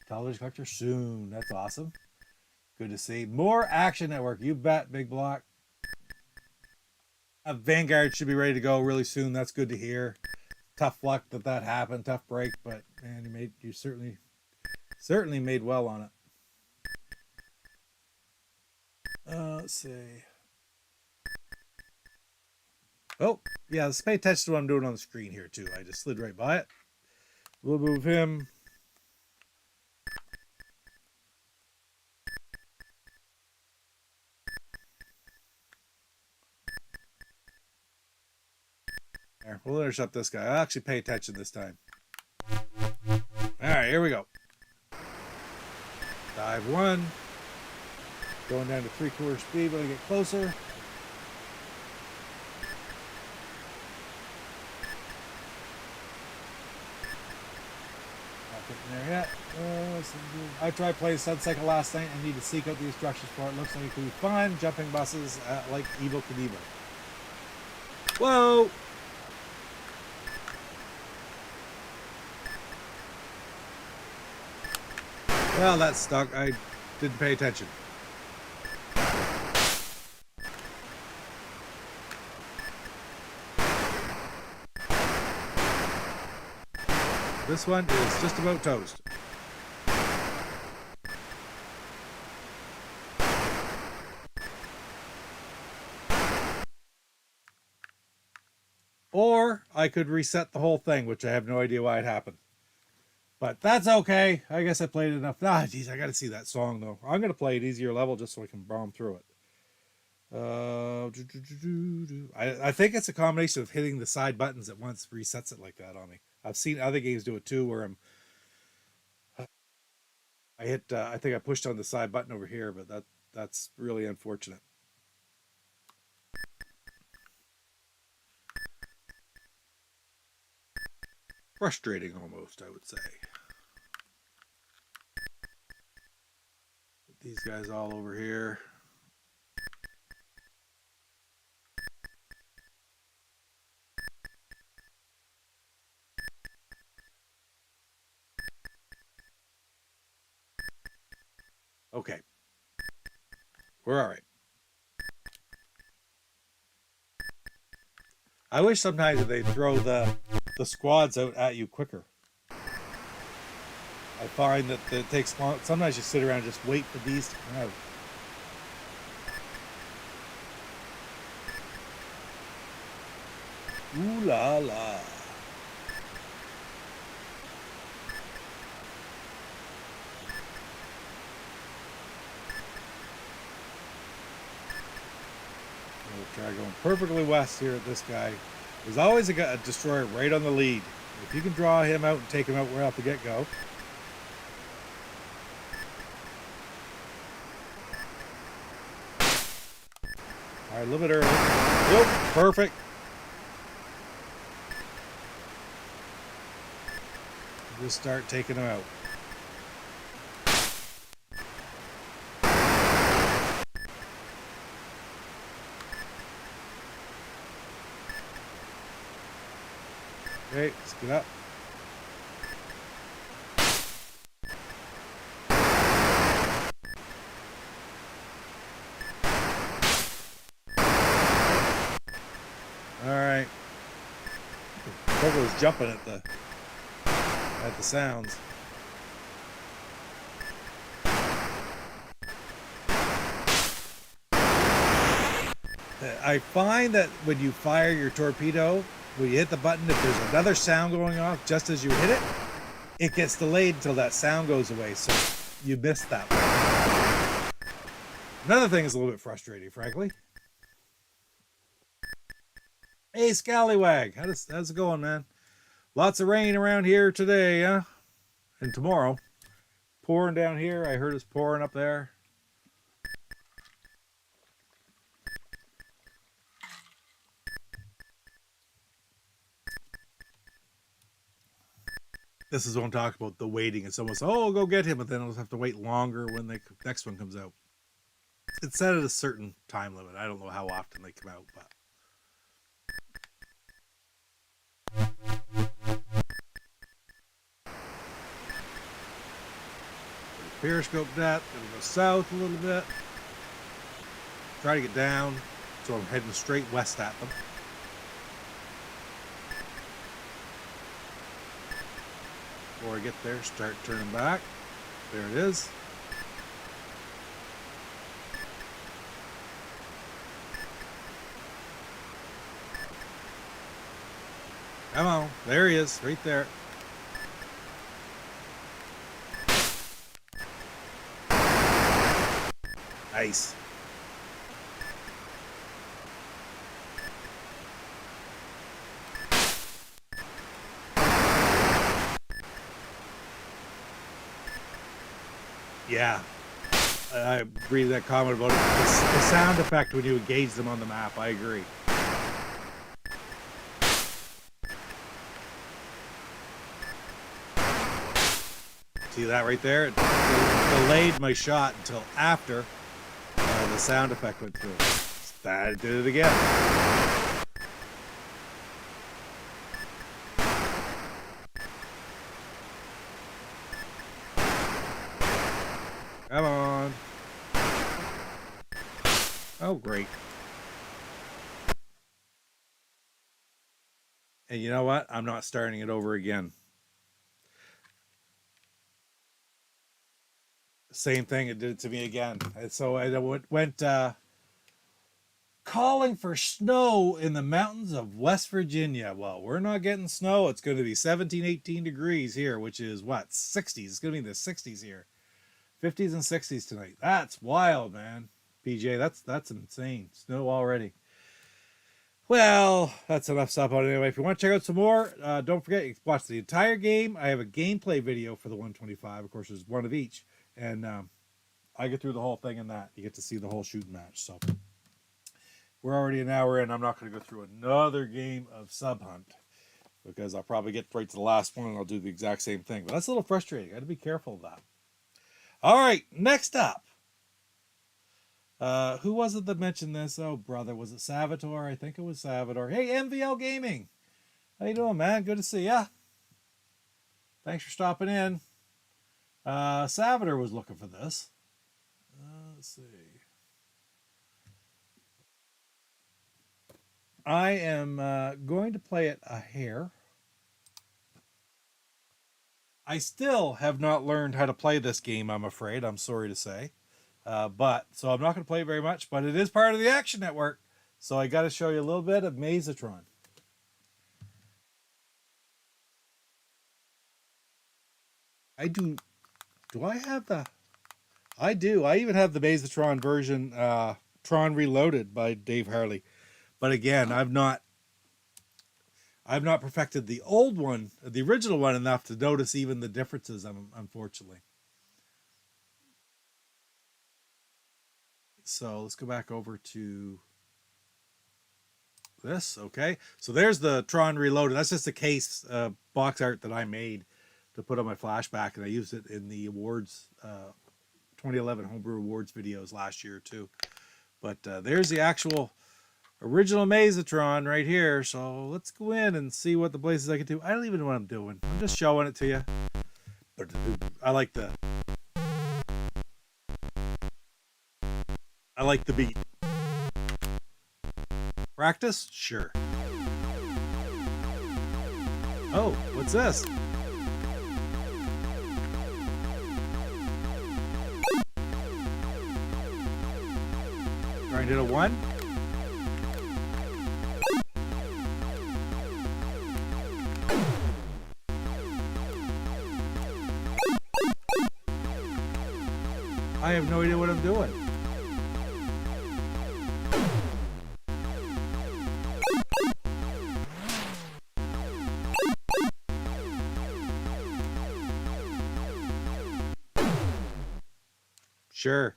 Television collector soon. That's awesome. Good to see. More Action Network. You bet, Big Block. Vanguard should be ready to go really soon. That's good to hear. Tough luck that happened. Tough break, but man, you certainly made well on it. Let's see. Oh, yeah, let's pay attention to what I'm doing on the screen here, too. I just slid right by it. We'll move him. There, we'll intercept this guy. I'll actually pay attention this time. All right, here we go. Dive 1. Going down to 3/4 speed when I get closer. There yet. I tried playing Sun Cycle last night and need to seek out the instructions for it. Looks like it could be fun. Jumping buses like Evo Knievel. Whoa! Well, that stuck. I didn't pay attention. This one is just about toast. or I could reset the whole thing, which I have no idea why it happened. But that's okay. I guess I played enough. Ah, geez, I got to see that song, though. I'm going to play an easier level just so I can bomb through it. I think it's a combination of hitting the side buttons at once resets it like that on me. I've seen other games do it too, where I think I pushed on the side button over here, but that's really unfortunate. Frustrating almost, I would say. Put these guys all over here. Okay. We're all right. I wish sometimes that they'd throw the squads out at you quicker. I find that it takes long. Sometimes you sit around and just wait for these to come out. Ooh la la. We'll try going perfectly west here at this guy. There's always a destroyer right on the lead. If you can draw him out and take him out right off the get-go. All right, a little bit early. Yep, perfect. Just start taking them out. Okay, let's get up. All right. Coco was jumping at the sounds. I find that when you fire your torpedo, when you hit the button, if there's another sound going off just as you hit it, it gets delayed until that sound goes away, so you miss that one. Another thing is a little bit frustrating, frankly. Hey, Scallywag, how's it going, man? Lots of rain around here today, huh? And tomorrow. Pouring down here. I heard it's pouring up there. This is what I'm talking about, the waiting. It's almost, oh, go get him, but then I'll have to wait longer when the next one comes out. It's set at a certain time limit. I don't know how often they come out, but... Periscope that. Gonna go south a little bit. Try to get down, so I'm heading straight west at them. Before I get there, start turning back. There it is. Come on, there he is, right there. Nice. Yeah, I agree with that comment about it. The sound effect when you engage them on the map, I agree. See that right there? It delayed my shot until after the sound effect went through. I did it again. Come on. Oh, great. And you know what? I'm not starting it over again. Same thing, it did it to me again. And so I went calling for snow in the mountains of West Virginia. Well, we're not getting snow. It's going to be 17, 18 degrees here, which is what? 60s. It's going to be in the 60s here. 50s and 60s tonight. That's wild, man. PJ, that's insane. Snow already. Well, that's enough stuff on it anyway. If you want to check out some more, don't forget, you can watch the entire game. I have a gameplay video for the 125. Of course, there's one of each. And I get through the whole thing in that. You get to see the whole shooting match. So we're already an hour in. I'm not going to go through another game of Sub Hunt because I'll probably get right to the last one and I'll do the exact same thing. But that's a little frustrating. I got to be careful of that. All right, next up. Who was it that mentioned this? Oh, brother, was it Salvatore? I think it was Salvatore. Hey, MVL Gaming. How you doing, man? Good to see ya. Thanks for stopping in. Salvatore was looking for this. Let's see. I am going to play it a hair. I still have not learned how to play this game, I'm afraid. I'm sorry to say. So I'm not going to play it very much, but it is part of the Action Network. So I got to show you a little bit of Maze-a-Tron. Do I have the... I do. I even have the Maze-a-Tron version, Tron Reloaded by Dave Harley. But again, I've not perfected the old one, the original one, enough to notice even the differences, unfortunately. So let's go back over to this. Okay. So there's the Tron Reloaded. That's just a case box art that I made to put on my flashback, and I used it in the awards, 2011 Homebrew Awards videos last year too. But there's the actual original Maze-a-Tron right here. So let's go in and see what the places I can do. I don't even know what I'm doing. I'm just showing it to you. But I like the beat. Practice? Sure. Oh, what's this? Trying to hit a 1? I have no idea what I'm doing. Sure.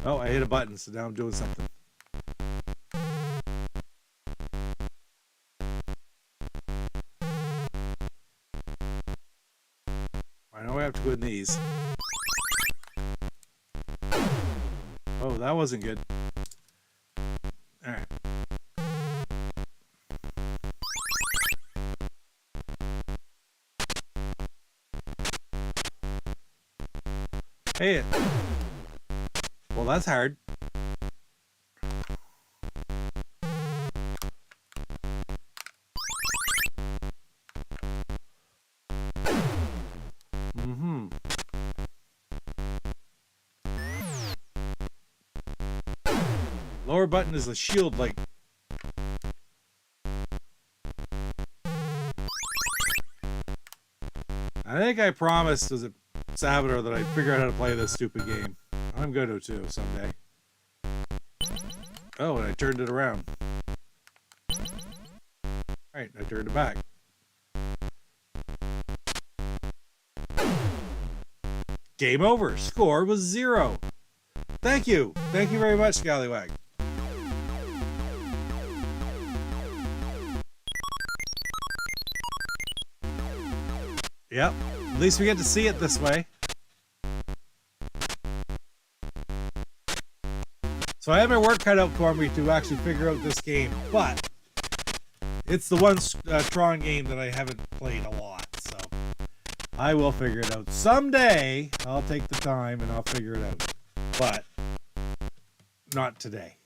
Oh, I hit a button, so now I'm doing something. I know I have to go in these. Oh, that wasn't good. All right. Hey. Well, that's hard. Lower button is a shield, like. I think I promised, was it Salvatore, that I'd figure out how to play this stupid game. I'm going to too someday. Oh, and I turned it around. Alright, I turned it back. Game over. Score was 0. Thank you. Thank you very much, Scallywag. Yep. At least we get to see it this way. So I have my work cut out for me to actually figure out this game, but it's the one Tron game that I haven't played a lot, so I will figure it out. Someday, I'll take the time and I'll figure it out, but not today.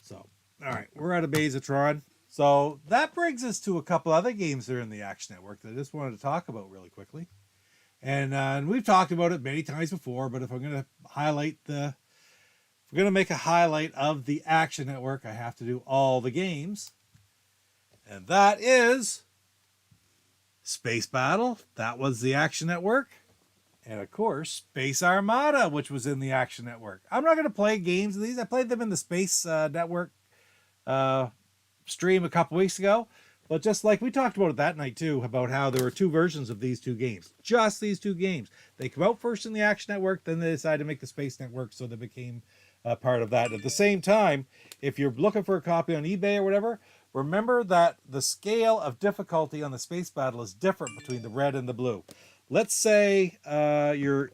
So, all right, we're out of Maze-a-Tron. So that brings us to a couple other games that are in the Action Network that I just wanted to talk about really quickly. And we've talked about it many times before, but if I'm going to highlight the If we're going to make a highlight of the Action Network, I have to do all the games. And that is Space Battle. That was the Action Network. And of course, Space Armada, which was in the Action Network. I'm not going to play games of these. I played them in the Space Network stream a couple weeks ago. But just like we talked about it that night too, about how there were two versions of these two games. Just these two games. They come out first in the Action Network, then they decided to make the Space Network, so they became part of that. At the same time, if you're looking for a copy on eBay or whatever, remember that the scale of difficulty on the Space Battle is different between the red and the blue. Let's say your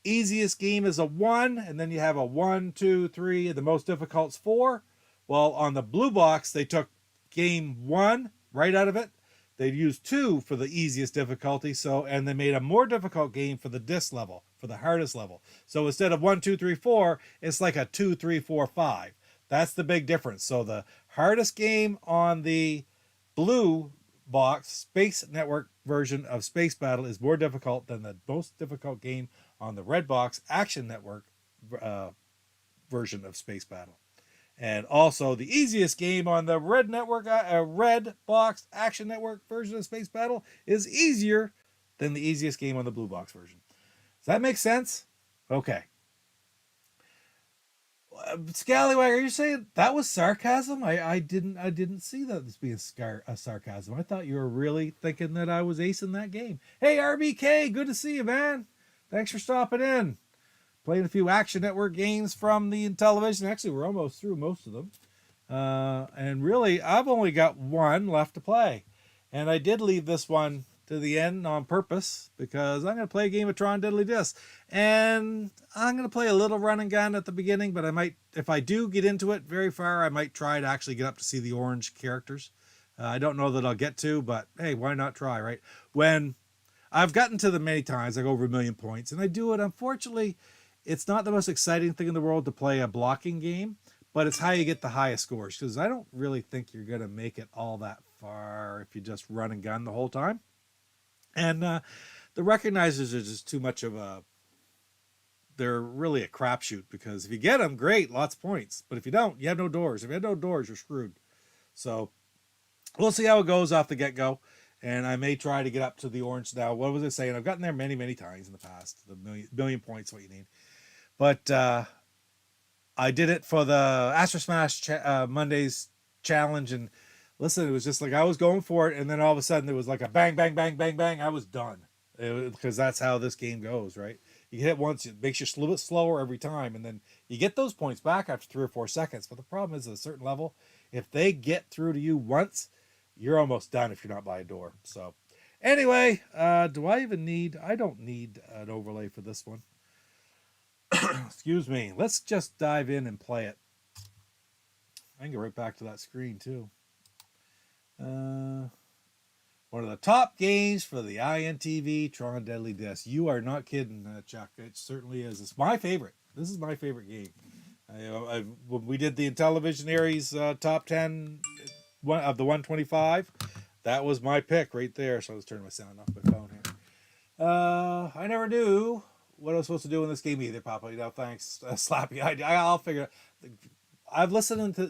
easiest game is a 1, and then you have a 1, 2, 3, and the most difficult's 4. Well, on the blue box, they took game 1 right out of it. They used 2 for the easiest difficulty, and they made a more difficult game for the disc level, for the hardest level. So instead of 1, 2, 3, 4, it's like a 2, 3, 4, 5. That's the big difference. So the hardest game on the blue box Space Network version of Space Battle is more difficult than the most difficult game on the red box Action Network version of Space Battle. And also the easiest game on the red network, red box Action Network version of Space Battle is easier than the easiest game on the blue box version. Does that make sense? Okay. Scallywag, are you saying that was sarcasm? I didn't see that as being a sarcasm. I thought you were really thinking that I was acing that game. Hey, RBK, good to see you, man. Thanks for stopping in. Played a few Action Network games from the Intellivision. Actually, we're almost through most of them. And really, I've only got one left to play. And I did leave this one to the end on purpose because I'm going to play a game of Tron Deadly Disc. And I'm going to play a little run and gun at the beginning, but I might, if I do get into it very far, I might try to actually get up to see the orange characters. I don't know that I'll get to, but hey, why not try, right? When I've gotten to them many times, I go over 1 million points, and I do it. Unfortunately, it's not the most exciting thing in the world to play a blocking game, but it's how you get the highest scores, because I don't really think you're going to make it all that far if you just run and gun the whole time. And the recognizers are just too much of they're really a crapshoot, because if you get them, great, lots of points. But if you don't, you have no doors. If you have no doors, you're screwed. So we'll see how it goes off the get-go. And I may try to get up to the orange now. What was I saying? I've gotten there many, many times in the past. The million points, what you need. But I did it for the Astro Smash Mondays challenge, and listen, it was just like I was going for it, and then all of a sudden there was like a bang, bang, bang, bang, bang. I was done, because that's how this game goes, right? You hit it once, it makes you a little bit slower every time, and then you get those points back after 3 or 4 seconds. But the problem is, at a certain level, if they get through to you once, you're almost done if you're not by a door. So anyway, do I even need? I don't need an overlay for this one. Excuse me. Let's just dive in and play it. I can go right back to that screen too. One of the top games for the INTV Tron Deadly Disc. You are not kidding, Chuck. It certainly is. It's my favorite. This is my favorite game. When we did the Intellivisionaries top 10 of the 125, that was my pick right there. So let's turn my sound off my phone here. I never knew what I was supposed to do in this game either, Papa. You know, thanks, Slappy. I'll figure it. I've listened to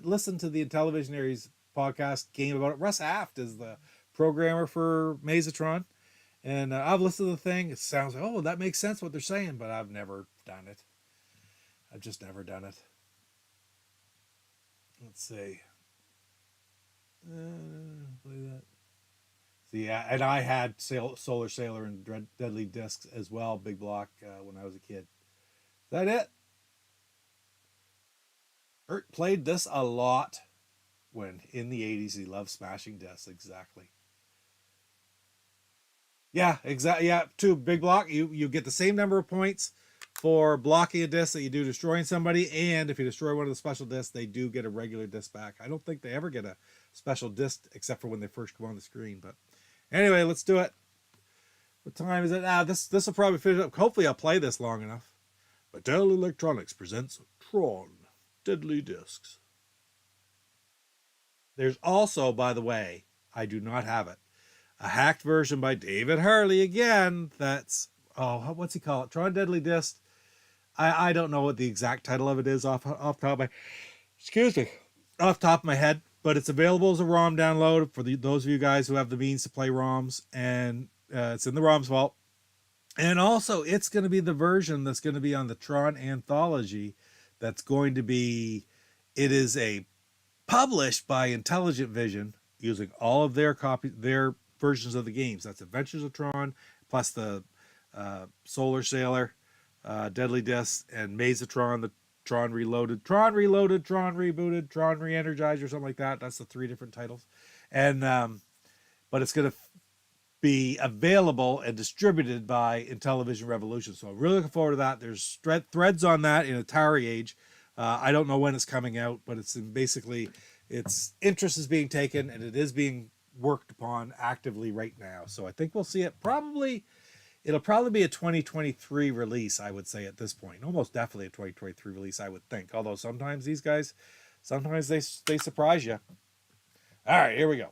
the Intellivisionaries podcast game about it. Russ Aft is the programmer for Maze-a-Tron, and I've listened to the thing. It sounds like, oh, that makes sense what they're saying, but I've never done it. I've just never done it. Let's see. Play that. Yeah, and I had Solar Sailor and Deadly Discs as well, big block, when I was a kid. Is that it? Ert played this a lot when in the 80s. He loved smashing discs, exactly. Yeah, exactly. Yeah, 2 big block. You get the same number of points for blocking a disc that you do destroying somebody, and if you destroy one of the special discs, they do get a regular disc back. I don't think they ever get a special disc except for when they first come on the screen, but anyway, let's do it. What time is it? This will probably finish up. Hopefully I'll play this long enough. Mattel Electronics presents Tron Deadly Discs. There's also, by the way, I do not have it, a hacked version by David Harley again. That's, what's he call it? Tron Deadly Disc I don't know what the exact title of it is off the top of my, excuse me, off the top of my head, but it's available as a ROM download for those of you guys who have the means to play ROMs, and it's in the ROMs vault. And also, it's going to be the version that's going to be on the Tron Anthology. That's going to be, it is a published by Intellivision using all of their versions of the games. That's Adventures of Tron, plus the Solar Sailor, Deadly Disc, and Maze-a-Tron, the Tron Reloaded, Tron Rebooted, Tron Re-Energized, or something like that. That's the 3 different titles. And but it's going to be available and distributed by Intellivision Revolution. So I'm really looking forward to that. There's threads on that in Atari Age. I don't know when it's coming out, but it's basically, its interest is being taken and it is being worked upon actively right now. So I think we'll see it it'll probably be a 2023 release, I would say at this point. Almost definitely a 2023 release, I would think. Although sometimes these guys, they surprise you. All right, here we go.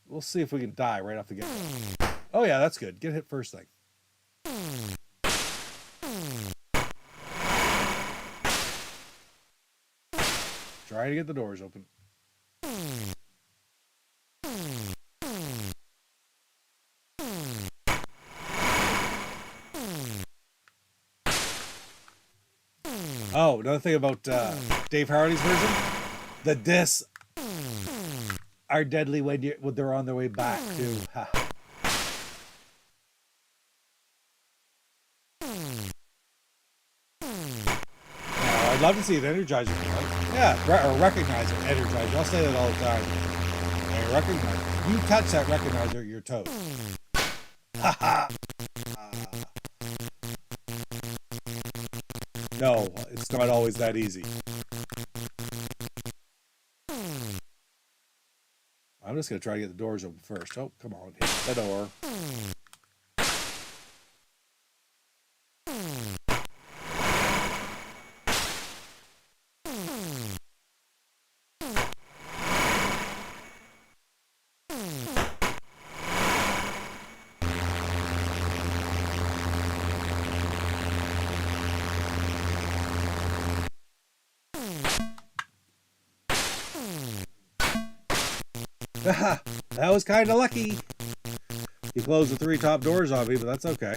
We'll see if we can die right off the get-go. Oh yeah, that's good. Get hit first thing. Try to get the doors open. Oh, another thing about Dave Hardy's version, the discs are deadly when they're on their way back too. I'd love to see an Energizer. Yeah, or Recognizer, Energizer. I'll say that all the time. And Recognizer. You touch that Recognizer, you're toast. No, it's not always that easy. I'm just going to try to get the doors open first. Oh, come on. Hit the door. That was kind of lucky. He closed the 3 top doors on me, but that's okay.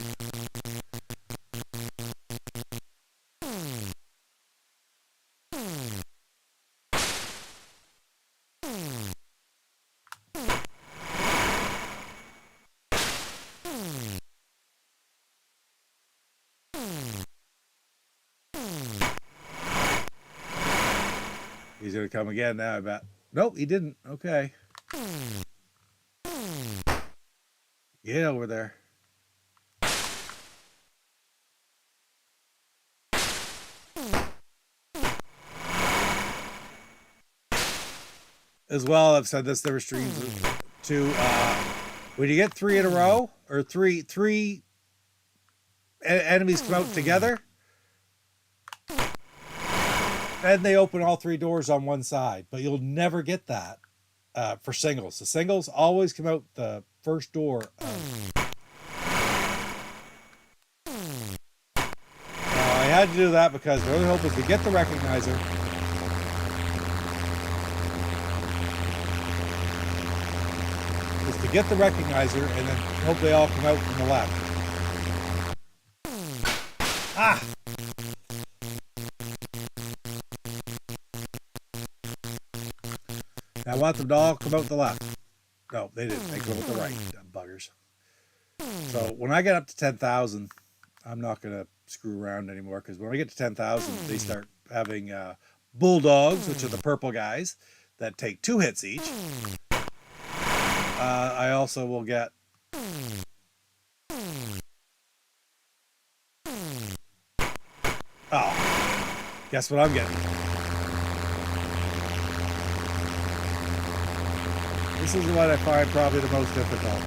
He's going to come again now, I bet. Nope, he didn't. Okay. Get over there. As well, I've said this, there were streams too. When you get 3 in a row, or three enemies come out together, and they open all 3 doors on one side, but you'll never get that for singles. The singles always come out the first door. I had to do that because the only hope was to get the Recognizer. Is to get the Recognizer and then hope they all come out from the left. Ah! I want them to all come out the left. No, they didn't. They go out the right. Dumb buggers. So when I get up to 10,000, I'm not going to screw around anymore, because when I get to 10,000, they start having bulldogs, which are the purple guys, that take 2 hits each. I also will get... Oh, guess what I'm getting? This is what I find probably the most difficult.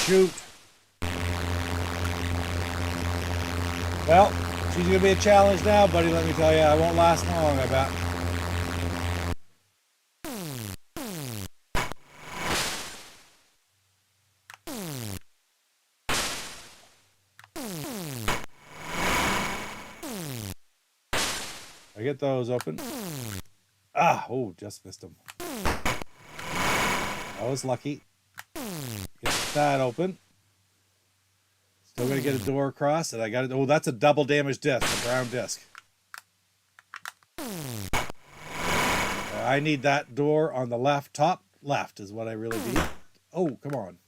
shoot. Well, she's going to be a challenge now, buddy, let me tell you. I won't last long, I bet. I get those open. Oh, just missed them. I was lucky. Get that open. Still gonna get a door across, and I got it. Oh, that's a double damage disc, a brown disc. I need that door on the left, top left is what I really need. Oh, come on.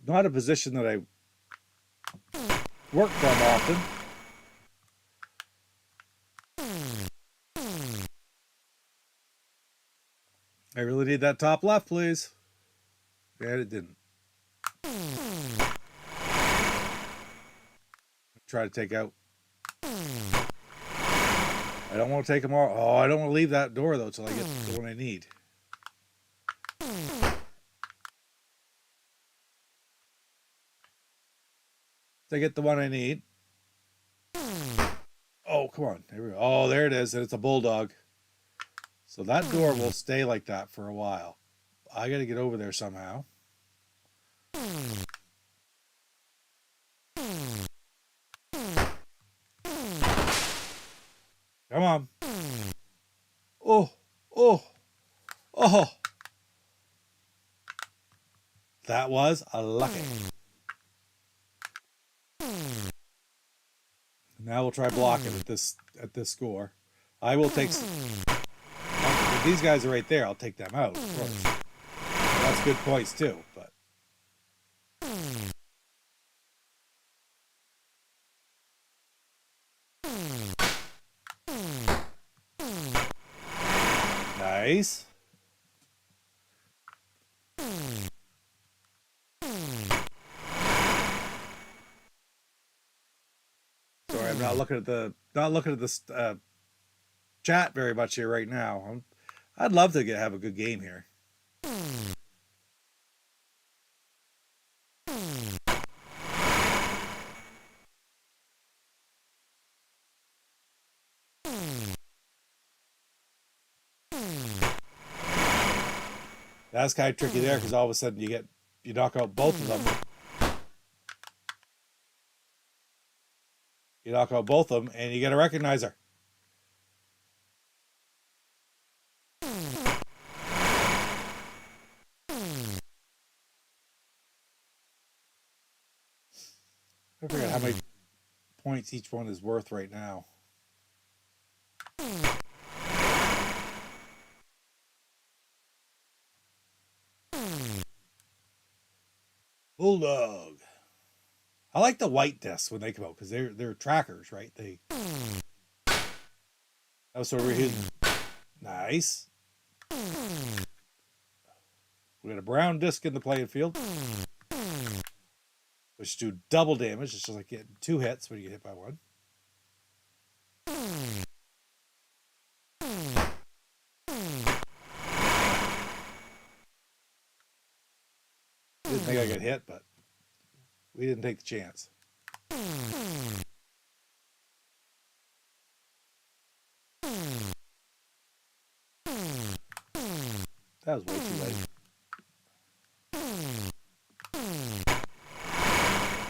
Not a position that I work from often. I really need that top left, please. And it didn't. Try to take out. I don't want to take them all. Oh, I don't want to leave that door though till I get the one I need. To get the one I need. Oh, come on. There we go. Oh, there it is. And it's a bulldog. So that door will stay like that for a while. I got to get over there somehow. Come on. Oh, oh, oh. That was a lucky. Now we'll try blocking at this score. I will take some. If these guys are right there, I'll take them out, of course. That's good points too, but nice. Sorry, I'm not looking at the chat very much here right now. I'd love to have a good game here. That's kind of tricky there because all of a sudden you knock out both of them. You knock out both of them and you get a recognizer. I forget how many points each one is worth right now. Bulldog. I like the white discs when they come out because they're trackers, right? So we're here. Nice. We got a brown disc in the playing field, which do double damage. It's just like getting 2 hits when you get hit by one. Didn't think I got hit, but we didn't take the chance. That was way too late.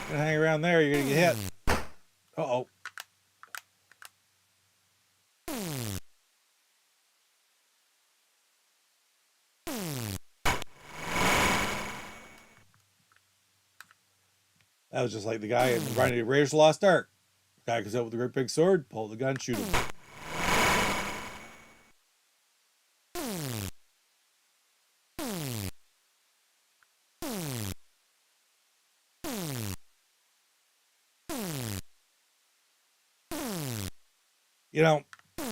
Gonna hang around there, you're gonna get hit. Uh-oh. That was just like the guy in Raiders of the Lost Ark. The guy comes out with a great big sword, pull the gun, shoot him. You know,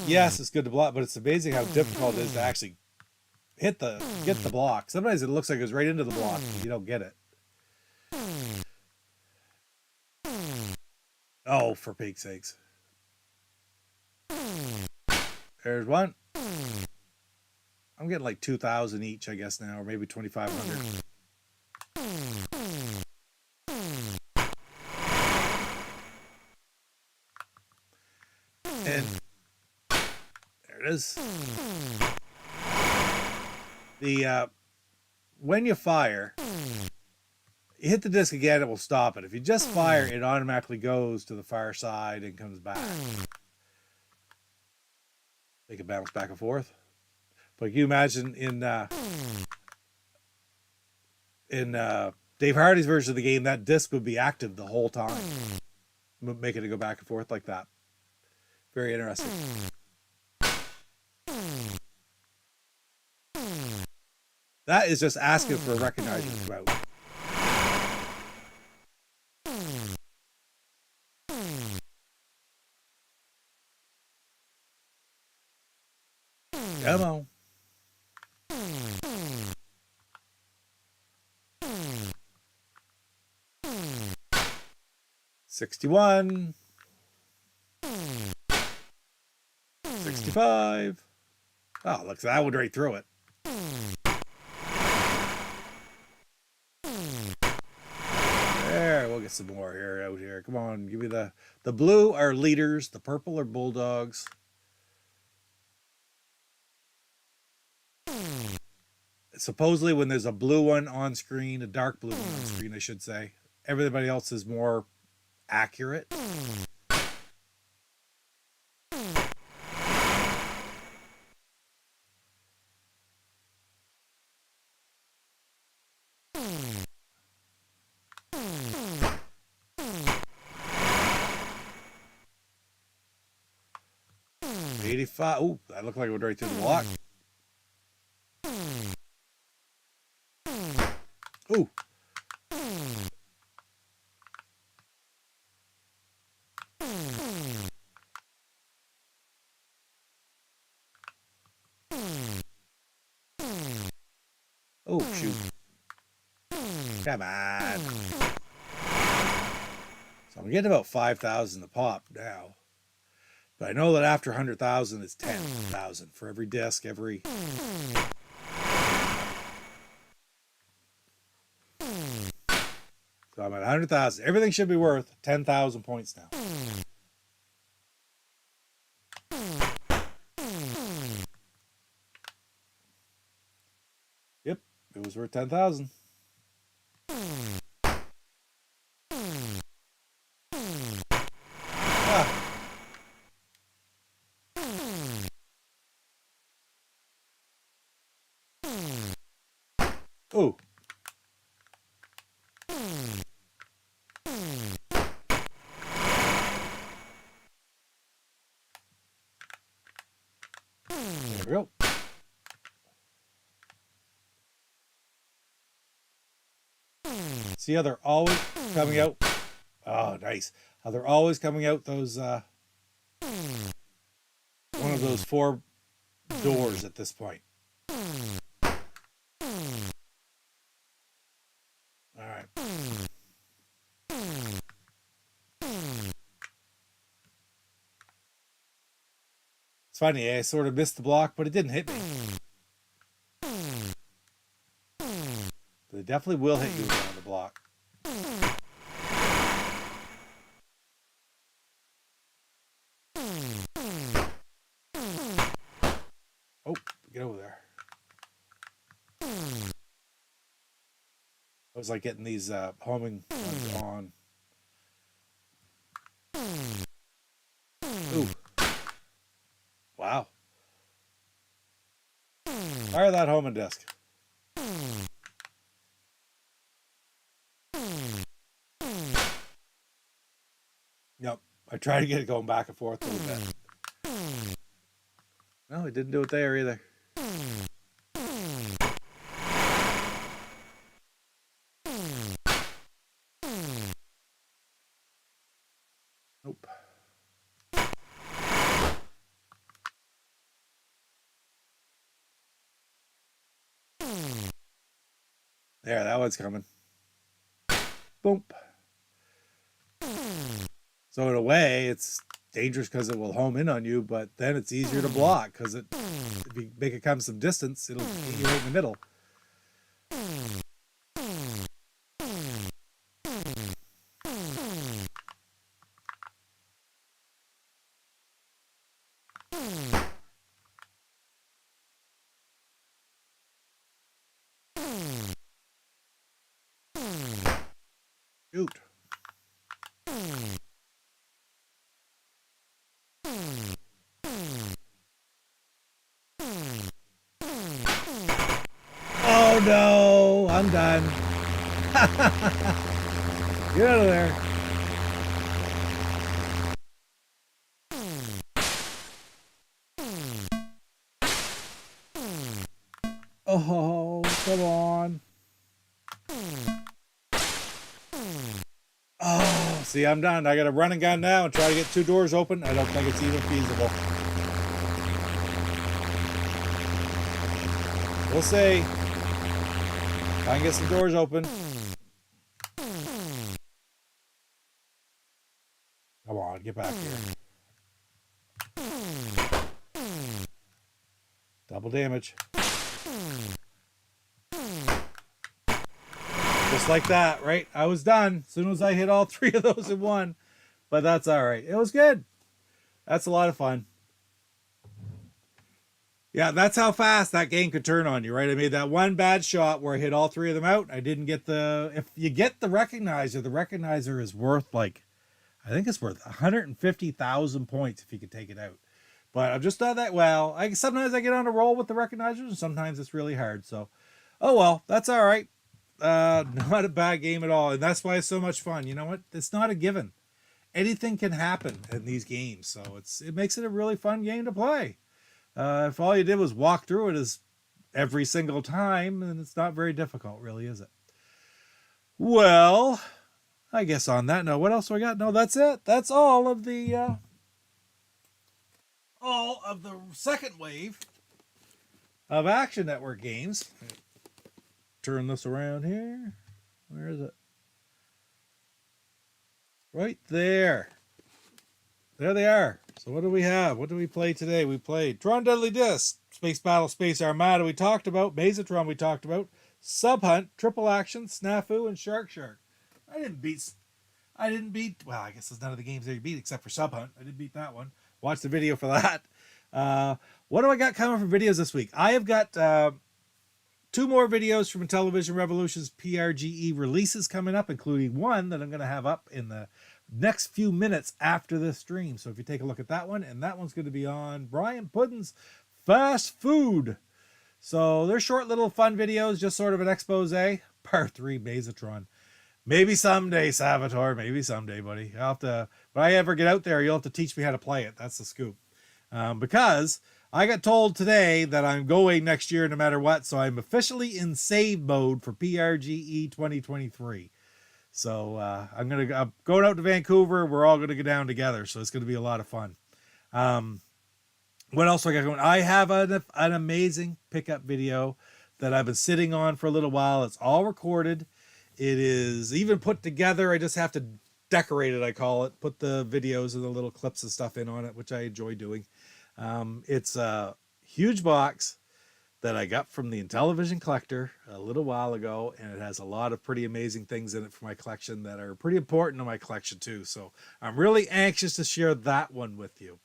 yes, it's good to block, but it's amazing how difficult it is to actually get the block. Sometimes it looks like it's right into the block, but you don't get it. Oh, for pete's sakes. There's one. I'm getting like 2,000 each, I guess, now, or maybe 2,500. And there it is. When you fire, you hit the disc again, it will stop it. If you just fire, it automatically goes to the far side and comes back. They can bounce back and forth. But can you imagine in Dave Hardy's version of the game, that disc would be active the whole time, making it go back and forth like that. Very interesting. That is just asking for a recognizer to come out. Come on. $61. $65. Oh, look, that went right through it. There, we'll get some more here out here. Come on, give me the blue are leaders, the purple are bulldogs. Supposedly when there's a blue one on screen, a dark blue one on screen, I should say, everybody else is more accurate. $85. Ooh, that looked like it went right through the block. Ooh. Oh, shoot. Come on. So I'm getting about 5,000 a pop now. But I know that after 100,000, it's 10,000 for every disc, every... So I'm at 100,000. Everything should be worth 10,000 points now. Yep, it was worth 10,000. Oh. There we go. See how they're always coming out? Oh, nice. How they're always coming out those, one of those 4 doors at this point. All right. It's funny, I sort of missed the block, but it didn't hit me. But it definitely will hit you on the block. Oh, get over there. I was like getting these homing ones on. Ooh. Wow. Fire that homing disc. Yep. I tried to get it going back and forth a little bit. No, it didn't do it there either. Nope. There, that one's coming. Boom. So in a way, it's dangerous because it will home in on you, but then it's easier to block because if you make it come some distance, it'll hit you right in the middle. Shoot. Oh no, I'm done. Get out of there. Oh, come on. Oh, see, I'm done. I got to run and gun now and try to get 2 doors open. I don't think it's even feasible. We'll see. Try and get some doors open. Come on, get back here. Double damage. Just like that, right? I was done as soon as I hit all 3 of those in one. But that's all right. It was good. That's a lot of fun. Yeah, that's how fast that game could turn on you, right? I made that one bad shot where I hit all 3 of them out. I didn't get if you get the recognizer is worth I think it's worth 150,000 points if you could take it out. But I'm just not that well. Sometimes I get on a roll with the recognizers and sometimes it's really hard. So, oh well, that's all right. Not a bad game at all. And that's why it's so much fun. You know what? It's not a given. Anything can happen in these games. So it makes it a really fun game to play. If all you did was walk through it every single time, then it's not very difficult, really, is it? Well, I guess on that note, what else do I got? No, that's it. That's all of the second wave of Action Network games. Turn this around here. Where is it? Right there. There they are. So what do we have? What do we play today? We played Tron Deadly Disc, Space Battle, Space Armada we talked about, Maze-a-Tron we talked about, Sub Hunt, Triple Action, Snafu, and Shark. I didn't beat, well, I guess there's none of the games that you beat except for Sub Hunt. I didn't beat that one. Watch the video for that. What do I got coming for videos this week? I have got 2 more videos from Intellivision Revolution's PRGE releases coming up, including one that I'm going to have up in the next few minutes after this stream. So if you take a look at that one, and that one's going to be on Brian Puddin's Fast Food. So they're short little fun videos, just sort of an expose. Part 3 Maze-a-Tron. Maybe someday, Salvatore. Maybe someday, buddy. I'll have to, when I ever get out there, you'll have to teach me how to play it. That's the scoop. Because I got told today that I'm going next year no matter what. So I'm officially in save mode for PRGE 2023. So I'm going out to Vancouver. We're all going to go down together. So it's going to be a lot of fun. What else do I got going? I have an amazing pickup video that I've been sitting on for a little while. It's all recorded. It is even put together. I just have to decorate it, I call it. Put the videos and the little clips and stuff in on it, which I enjoy doing. It's a huge box that I got from the Intellivision collector a little while ago, and it has a lot of pretty amazing things in it for my collection that are pretty important to my collection too. So I'm really anxious to share that one with you.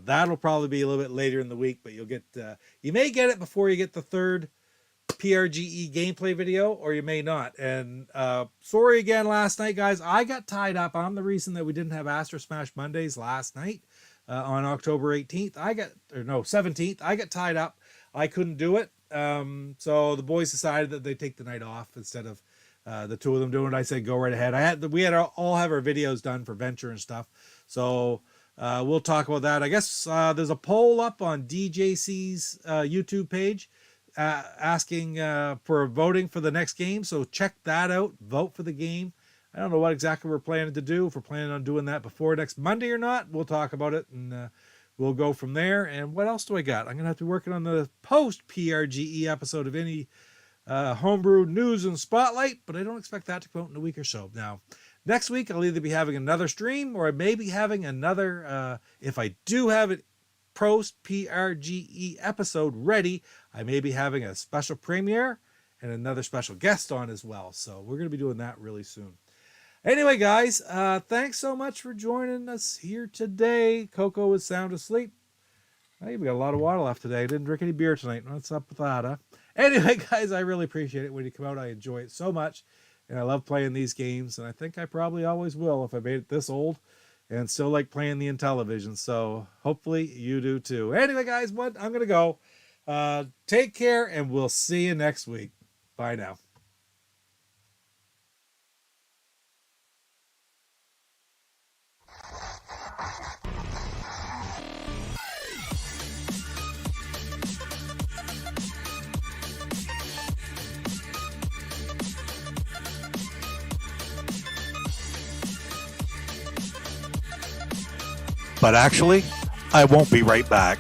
That'll probably be a little bit later in the week, but you'll get, you may get it before you get the 3rd PRGE gameplay video, or you may not. And sorry again last night, guys. I got tied up. I'm the reason that we didn't have Astro Smash Mondays last night on October 18th. 17th. I got tied up. I couldn't do it. So the boys decided that they'd take the night off instead of the 2 of them doing it. I said, go right ahead. We had all have our videos done for Venture and stuff. So we'll talk about that. I guess there's a poll up on DJC's YouTube page asking for voting for the next game. So check that out. Vote for the game. I don't know what exactly we're planning to do. If we're planning on doing that before next Monday or not, we'll talk about it and we'll go from there. And what else do I got? I'm going to have to be working on the post-PRGE episode of INTY Homebrew News and Spotlight, but I don't expect that to come out in a week or so. Now, next week, I'll either be having another stream or I may be having another, if I do have it post-PRGE episode ready, I may be having a special premiere and another special guest on as well. So we're going to be doing that really soon. Anyway, guys, thanks so much for joining us here today. Coco is sound asleep. Hey, we got a lot of water left today. I didn't drink any beer tonight. What's up with that, huh? Anyway, guys, I really appreciate it when you come out. I enjoy it so much, and I love playing these games, and I think I probably always will if I made it this old and still like playing the Intellivision. So hopefully you do too. Anyway, guys, I'm going to go. Take care, and we'll see you next week. Bye now. But actually, I won't be right back.